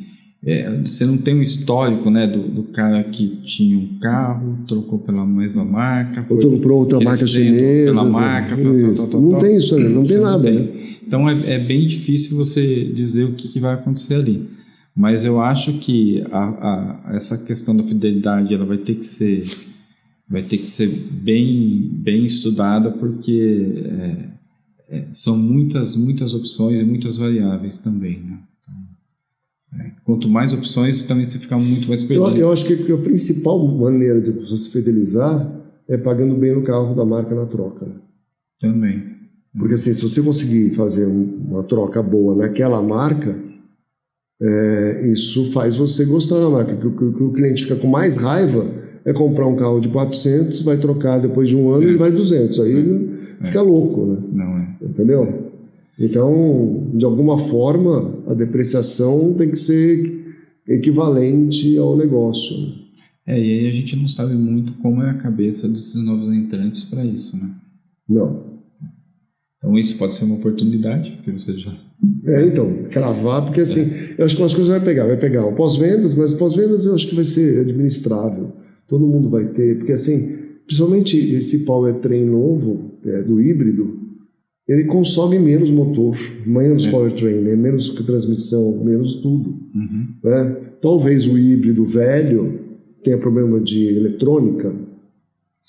você não tem um histórico, né, do cara que tinha um carro, trocou pela mesma marca, ou trocou outra marca chinesa, pela marca, não tem isso, não tem nada, né? Então é bem difícil você dizer o que vai acontecer ali. Mas eu acho que essa questão da fidelidade ela vai ter que ser bem estudada, porque são muitas opções e muitas variáveis também, né? Quanto mais opções, também você fica muito mais perdido. Eu acho que a principal maneira de você se fidelizar é pagando bem no carro da marca na troca. Também. Porque assim, se você conseguir fazer uma troca boa naquela marca, isso faz você gostar da marca. O cliente fica com mais raiva é comprar um carro de 400, vai trocar depois de um ano e vai 200. Aí ele fica louco, né? Não é. Entendeu? Então, de alguma forma, a depreciação tem que ser equivalente ao negócio. E aí a gente não sabe muito como é a cabeça desses novos entrantes para isso, né? Não. Então isso pode ser uma oportunidade, porque você já... Então, cravar, porque assim, eu acho que umas coisas vai pegar o pós-vendas, mas pós-vendas eu acho que vai ser administrável. Todo mundo vai ter, porque assim, principalmente esse powertrain novo, do híbrido, ele consome menos motor, menos powertrain, né? Menos transmissão, menos tudo. Né? Talvez o híbrido velho tenha problema de eletrônica,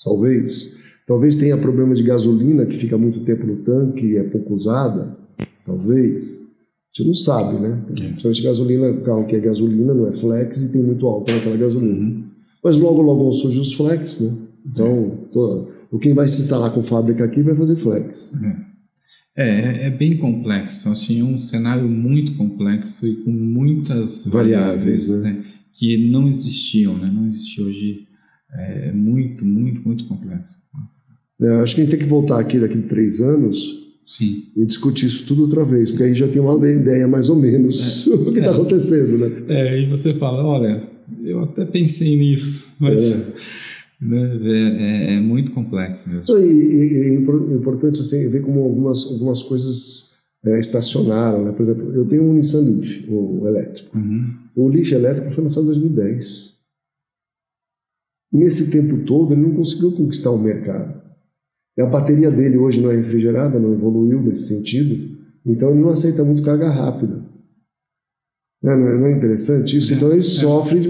talvez tenha problema de gasolina, que fica muito tempo no tanque e é pouco usada, talvez. A gente não sabe, né? Principalmente gasolina, o carro que é gasolina não é flex e tem muito álcool naquela gasolina. Mas logo vão surgir os flex, né? Então, quem vai se instalar com fábrica aqui vai fazer flex. É bem complexo, assim, é um cenário muito complexo e com muitas variáveis, né? Que não existiam, né? Não existe hoje, muito, muito, muito complexo. Acho que a gente tem que voltar aqui daqui a 3 anos e discutir isso tudo outra vez, porque aí já tem uma ideia mais ou menos do que está acontecendo, né? E você fala, olha, eu até pensei nisso, mas... É muito complexo mesmo. E é importante assim, ver como algumas coisas estacionaram, né? Por exemplo, eu tenho um Nissan Leaf, o elétrico. O Leaf elétrico foi lançado em 2010. Nesse tempo todo, ele não conseguiu conquistar o mercado. E a bateria dele hoje não é refrigerada, não evoluiu nesse sentido, então ele não aceita muito carga rápida. Não é interessante isso? Então ele sofre,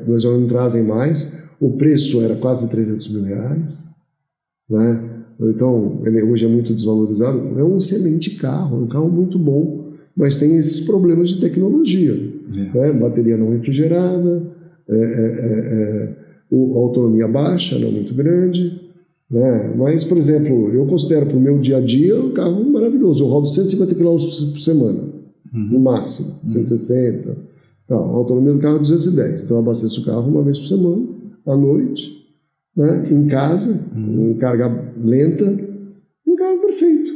nós já não trazem mais. O preço era quase R$300 mil, né? Então ele hoje é muito desvalorizado. É um excelente carro, é um carro muito bom, mas tem esses problemas de tecnologia, né? Bateria não refrigerada, a autonomia baixa, não muito grande, né? Mas, por exemplo, eu considero para o meu dia a dia um carro maravilhoso. Eu rodo 150 km por semana, no máximo, 160, Tá, a autonomia do carro é 210, então eu abasteço o carro uma vez por semana, à noite, né, em casa, em carga lenta, um carro perfeito.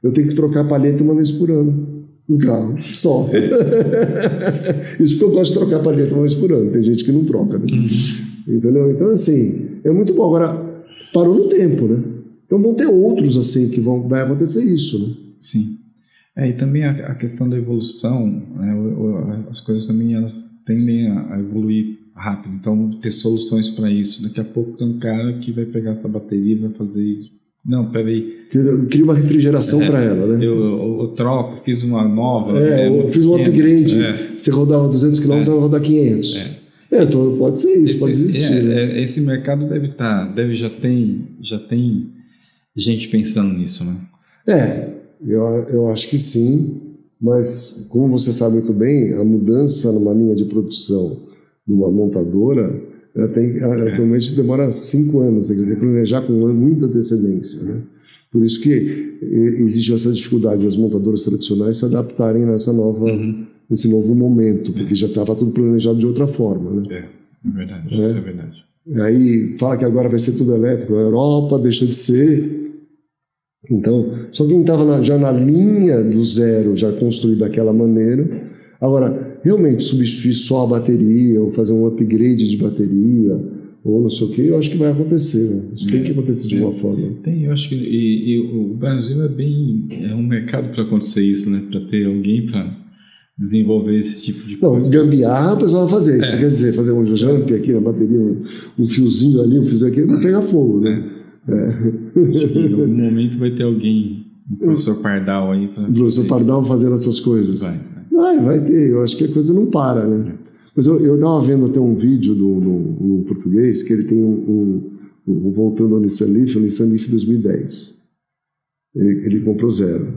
Eu tenho que trocar a palheta uma vez por ano no carro, só. Isso porque eu gosto de trocar a palheta uma vez por ano, tem gente que não troca, né? Entendeu? Então, assim, é muito bom. Agora, parou no tempo, né? Então vão ter outros, assim, que vai acontecer isso, né? Sim. E também a questão da evolução, né, as coisas também elas tendem a evoluir rápido, então ter soluções para isso. Daqui a pouco tem um cara que vai pegar essa bateria e vai fazer isso. Não, peraí. Cria uma refrigeração para ela, né? Eu troco, fiz uma nova. Eu fiz um upgrade. Você rodava 200 km, vai rodar 500. Então pode ser isso, pode existir. Né? Esse mercado já tem gente pensando nisso, né? Eu acho que sim, mas como você sabe muito bem, a mudança numa linha de produção de uma montadora, ela normalmente demora 5 anos, quer dizer, planejar com muita antecedência, né? Por isso que existe essa dificuldade das montadoras tradicionais se adaptarem nesse novo momento, porque já estava tudo planejado de outra forma, né? É verdade, isso é verdade. Aí fala que agora vai ser tudo elétrico, a Europa deixa de ser. Então, só quem estava já na linha do zero, já construído daquela maneira. Agora, realmente substituir só a bateria, ou fazer um upgrade de bateria, ou não sei o que, eu acho que vai acontecer, né? Isso tem que acontecer de alguma forma. Eu acho que o Brasil é um mercado para acontecer isso, né? Para ter alguém para desenvolver esse tipo de coisa. Não, gambiarra o pessoal vai fazer. Isso quer dizer, fazer um jump aqui na bateria, um fiozinho ali, um fiozinho aqui, vai pegar fogo, né? Acho que em algum momento vai ter alguém, o professor Pardal aí. O professor Pardal fazendo essas coisas. Vai ter, eu acho que a coisa não para, né? Mas eu estava vendo até um vídeo no português que ele tem voltando ao Nissan Leaf 2010. Ele comprou zero.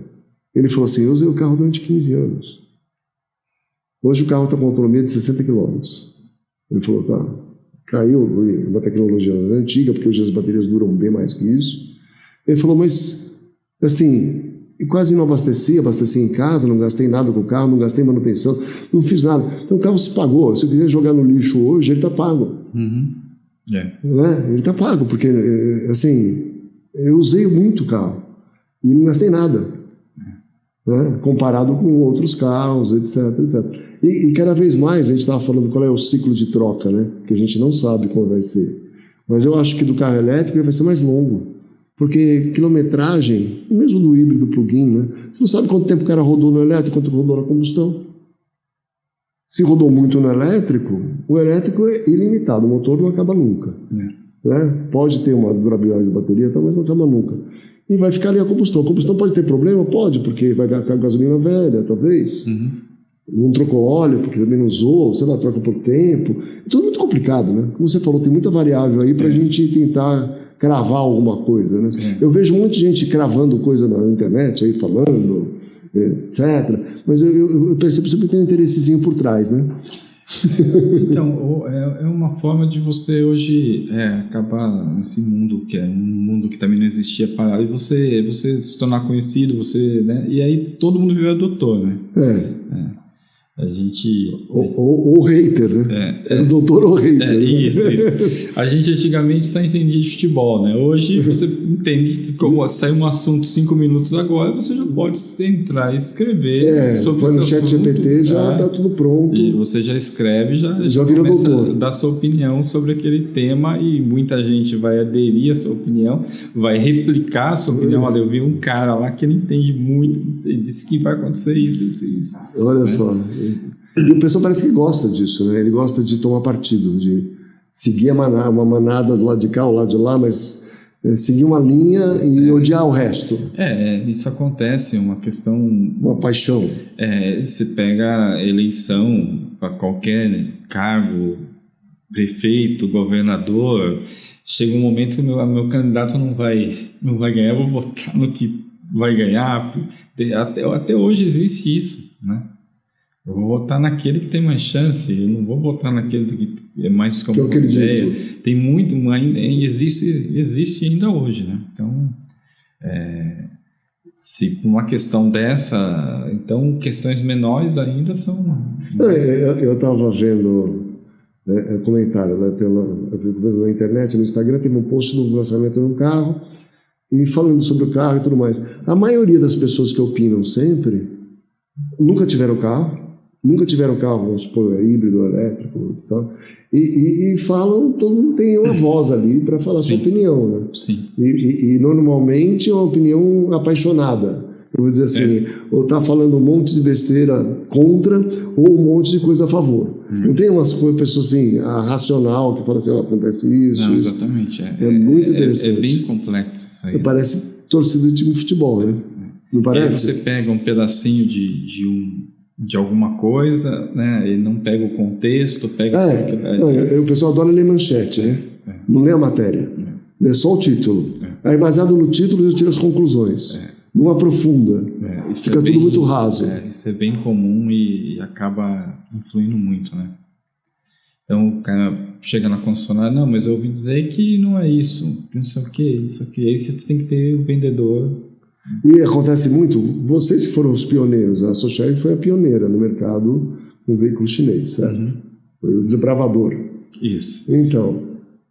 Ele falou assim, eu usei o carro durante 15 anos. Hoje o carro está com autonomia de 60 km. Ele falou, caiu uma tecnologia antiga, porque hoje as baterias duram bem mais que isso. Ele falou, mas, assim, quase não abasteci em casa, não gastei nada com o carro, não gastei manutenção, não fiz nada. Então o carro se pagou. Se eu quiser jogar no lixo hoje, ele está pago. Né? Ele está pago, porque, assim, eu usei muito o carro e não gastei nada. Né? Comparado com outros carros, etc. E cada vez mais a gente estava falando qual é o ciclo de troca, né? Que a gente não sabe qual vai ser. Mas eu acho que do carro elétrico ele vai ser mais longo. Porque quilometragem, mesmo do híbrido plug-in, né? Você não sabe quanto tempo o cara rodou no elétrico, quanto rodou na combustão. Se rodou muito no elétrico, o elétrico é ilimitado, o motor não acaba nunca. Né? Pode ter uma durabilidade de bateria, mas não acaba nunca. E vai ficar ali a combustão. A combustão pode ter problema? Pode, porque vai ficar gasolina velha, talvez. Não trocou óleo, porque também não usou, sei lá, troca por tempo. É tudo muito complicado, né? Como você falou, tem muita variável aí para a gente tentar cravar alguma coisa, né? Eu vejo muita gente cravando coisa na internet, aí falando, etc. Mas eu percebo que sempre tem um interessezinho por trás, né? Então, é uma forma de você hoje acabar nesse mundo, que é um mundo que também não existia parado, e você se tornar conhecido, né? E aí todo mundo vira doutor, né? A gente... Ou hater, né? Doutor ou hater. Isso. A gente antigamente só entendia de futebol, né? Hoje você entende que como sai um assunto 5 minutos agora, você já pode entrar e escrever sobre esse assunto. No ChatGPT já está tudo pronto. E você já escreve, já vira doutor. Dar sua opinião sobre aquele tema e muita gente vai aderir à sua opinião, vai replicar a sua opinião. Olha, eu vi um cara lá que ele entende muito, ele disse que vai acontecer isso. Olha só. E o pessoal parece que gosta disso, né? Ele gosta de tomar partido, de seguir uma manada do lado de cá, do lado de lá, mas seguir uma linha e odiar o resto. Isso acontece, uma questão... Uma paixão. Você pega a eleição para qualquer cargo, prefeito, governador, chega um momento que meu candidato não vai ganhar, eu vou votar no que vai ganhar. Até hoje existe isso, né? Eu vou votar naquele que tem mais chance, eu não vou votar naquele que é mais como que ideia. Tem muito, existe ainda hoje, né? Então, Se por uma questão dessa, então questões menores ainda são... Eu estava vendo comentário, né? Eu fico vendo na internet, no Instagram, teve um post do lançamento de um carro e falando sobre o carro e tudo mais. A maioria das pessoas que opinam sempre nunca tiveram carro, vamos supor, híbrido, elétrico, sabe? E falam, todo mundo tem uma voz ali para falar sua opinião, né? Sim. E normalmente é uma opinião apaixonada. Eu vou dizer assim, ou tá falando um monte de besteira contra ou um monte de coisa a favor. Não tem umas pessoas assim, a racional, que fala assim, acontece isso. Não, isso. exatamente. É muito interessante. É bem complexo isso aí. Parece torcida de time de futebol, né? Não parece? E aí você pega um pedacinho de alguma coisa, né? E não pega o contexto, pega... O pessoal adora ler manchete, né? Não lê a matéria. Lê só o título. Aí, baseado no título, já tira as conclusões. Não aprofunda. Fica tudo muito raso. Isso é bem comum e acaba influindo muito, né? Então o cara chega na concessionária, não, mas eu ouvi dizer que não é isso, não sei o que, isso aqui. Aí você tem que ter o vendedor. E acontece muito, vocês que foram os pioneiros, a Socheg foi a pioneira no mercado com veículo chinês, certo? Foi o desbravador. Isso. Então,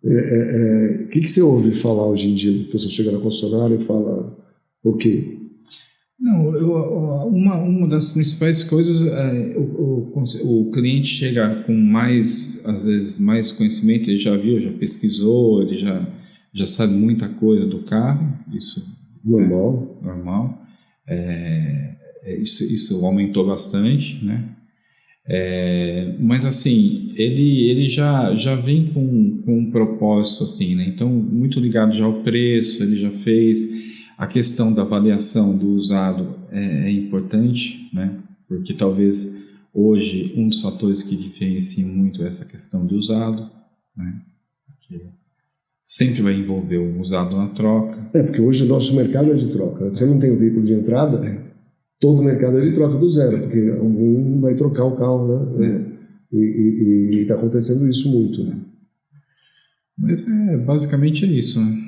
o que você ouve falar hoje em dia? A pessoa chega na concessionária e fala o quê? Não, uma das principais coisas é o cliente chega com mais, às vezes, mais conhecimento, ele já viu, já pesquisou, ele já sabe muita coisa do carro, isso normal. Isso aumentou bastante, né? Mas assim, ele já vem com um propósito assim, né? Então, muito ligado já ao preço, ele já fez... A questão da avaliação do usado é importante, né? Porque talvez hoje um dos fatores que diferencia muito é essa questão do usado, né? Porque sempre vai envolver o usado na troca. Porque hoje o nosso mercado é de troca. Você não tem o veículo de entrada, todo o mercado é de troca do zero, porque alguém vai trocar o carro, né? E está acontecendo isso muito, né? Mas basicamente é isso, né?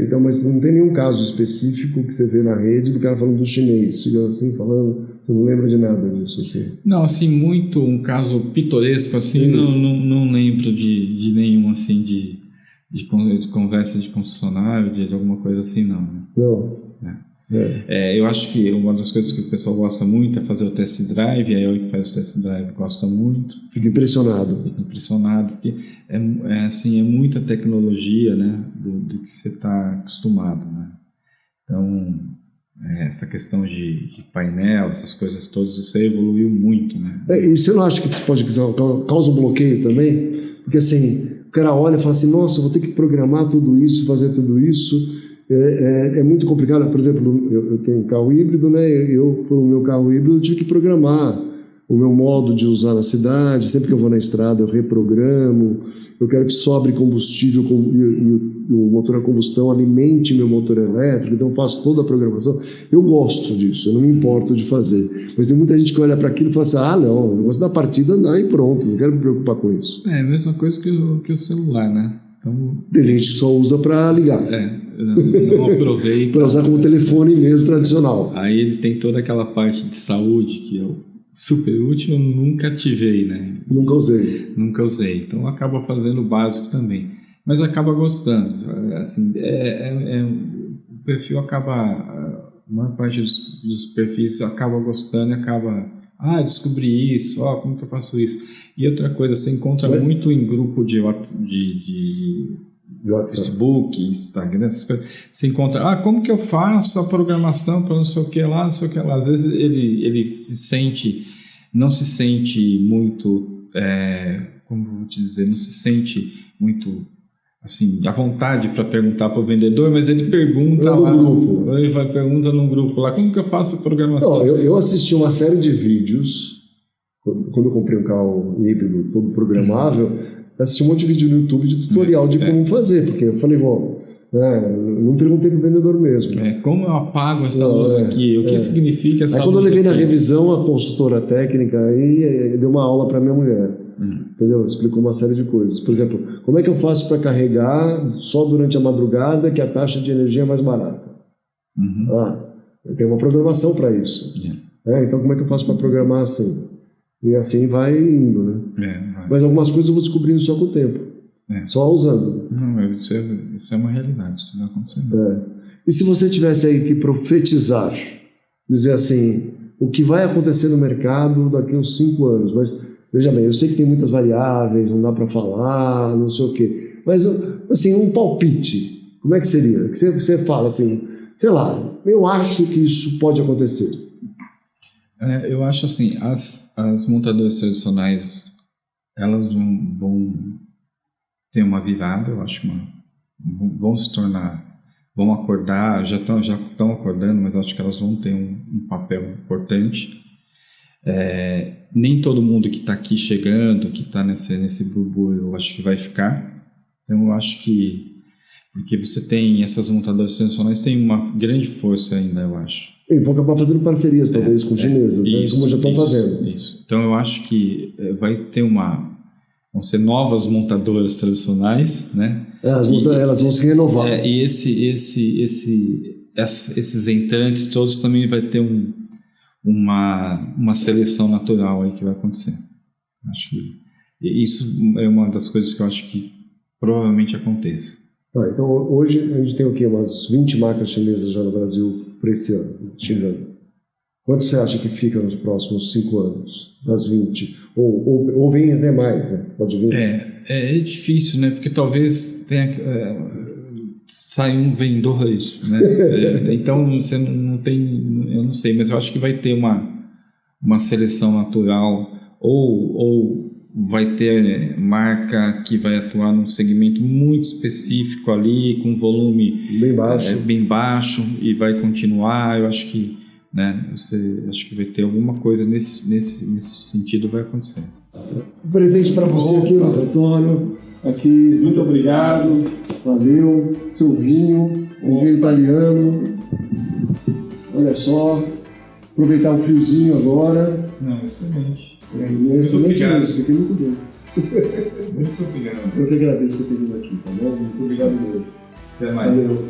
Então, mas não tem nenhum caso específico que você vê na rede do cara falando do chinês, chega assim falando, você não lembra de nada disso assim? Não, assim, muito um caso pitoresco assim, não lembro de nenhum assim de conversa de concessionário, de alguma coisa assim, não. Né? Não. Eu acho que uma das coisas que o pessoal gosta muito é fazer o test drive, aí o que faz o test drive gosta muito. Fica impressionado, porque é muita tecnologia, né, do que você está acostumado, né? Então, essa questão de painel, essas coisas todas, isso aí evoluiu muito, né? E você não acha que isso pode causar um bloqueio também? Porque assim, o cara olha e fala assim, nossa, eu vou ter que programar tudo isso, fazer tudo isso. É muito complicado. Por exemplo, eu tenho um carro híbrido, né? Para o meu carro híbrido, eu tive que programar o meu modo de usar na cidade. Sempre que eu vou na estrada, eu reprogramo. Eu quero que sobre combustível e o motor a combustão alimente meu motor elétrico. Então, eu faço toda a programação. Eu gosto disso, eu não me importo de fazer. Mas tem muita gente que olha para aquilo e fala assim, não, eu gosto da partida andar e pronto, não quero me preocupar com isso. É a mesma coisa que o celular, né? Então, tem gente que só usa para ligar. Não aproveita. Para usar como telefone mesmo tradicional. Aí ele tem toda aquela parte de saúde que é super útil, eu nunca ativei, né? Nunca usei. Então acaba fazendo o básico também. Mas acaba gostando. Assim, o perfil acaba... A maior parte dos perfis acaba gostando e acaba... descobri isso, como que eu faço isso? E outra coisa, você encontra muito em grupo de Facebook, Instagram, essas coisas. Você encontra, como que eu faço a programação para não sei o que lá. Às vezes ele não se sente muito, como eu vou te dizer, não se sente muito assim, à vontade para perguntar para o vendedor, mas ele pergunta lá no grupo. Ele pergunta no grupo lá, como que eu faço a programação? Eu assisti uma série de vídeos, quando eu comprei um carro híbrido todo programável, assisti um monte de vídeo no YouTube de tutorial de como fazer, porque eu falei, não perguntei para o vendedor mesmo. Como eu apago essa luz aqui? O que significa essa luz? Aí quando eu levei aqui? Na revisão, a consultora técnica aí deu uma aula para minha mulher. Entendeu? Explicou uma série de coisas. Por exemplo, como é que eu faço para carregar só durante a madrugada que a taxa de energia é mais barata? Eu tenho uma programação para isso. Então, como é que eu faço para programar assim? E assim vai indo, né? Vai. Mas algumas coisas eu vou descobrindo só com o tempo. Só usando. Não, isso é uma realidade, isso vai acontecendo. E se você tivesse aí que profetizar, dizer assim, o que vai acontecer no mercado daqui a uns 5 anos, mas, veja bem, eu sei que tem muitas variáveis, não dá para falar, não sei o quê, mas, assim, um palpite, como é que seria? Que você fala assim, sei lá, eu acho que isso pode acontecer. Eu acho assim, as montadoras tradicionais, elas vão ter uma virada, eu acho, vão se tornar, vão acordar, já estão acordando, mas acho que elas vão ter um papel importante. Nem todo mundo que está aqui chegando, que está nesse burburinho, eu acho que vai ficar. Então, eu acho que, porque você tem essas montadoras tradicionais, tem uma grande força ainda, eu acho. E vão acabar fazendo parcerias, talvez, com chineses, né? Como já estão fazendo. Isso. Então, eu acho que vai ter vão ser novas montadoras tradicionais, né? Elas vão se renovar. E esses entrantes todos também vai ter uma seleção natural aí que vai acontecer. Acho que isso é uma das coisas que eu acho que provavelmente aconteça. Então, hoje a gente tem o quê? Umas 20 marcas chinesas já no Brasil para esse ano, chegando. Quanto você acha que fica nos próximos 5 anos, das 20? Ou vem até mais, né? Pode vir? É difícil, né? Porque talvez tenha sai um, vem dois, né? Então você não tem, eu não sei, mas eu acho que vai ter uma seleção natural ou vai ter marca que vai atuar num segmento muito específico ali, com volume bem baixo e vai continuar. Eu acho que, né, acho que vai ter alguma coisa nesse sentido vai acontecer. Um presente para você aqui, Antônio. Aqui, muito obrigado. Valeu. Seu vinho italiano. Olha só. Aproveitar o friozinho agora. Não, excelente. Excelente mesmo, isso aqui é muito bom. Muito obrigado. Eu que agradeço você ter vindo aqui, tá bom? Muito obrigado mesmo. Até mais. Valeu.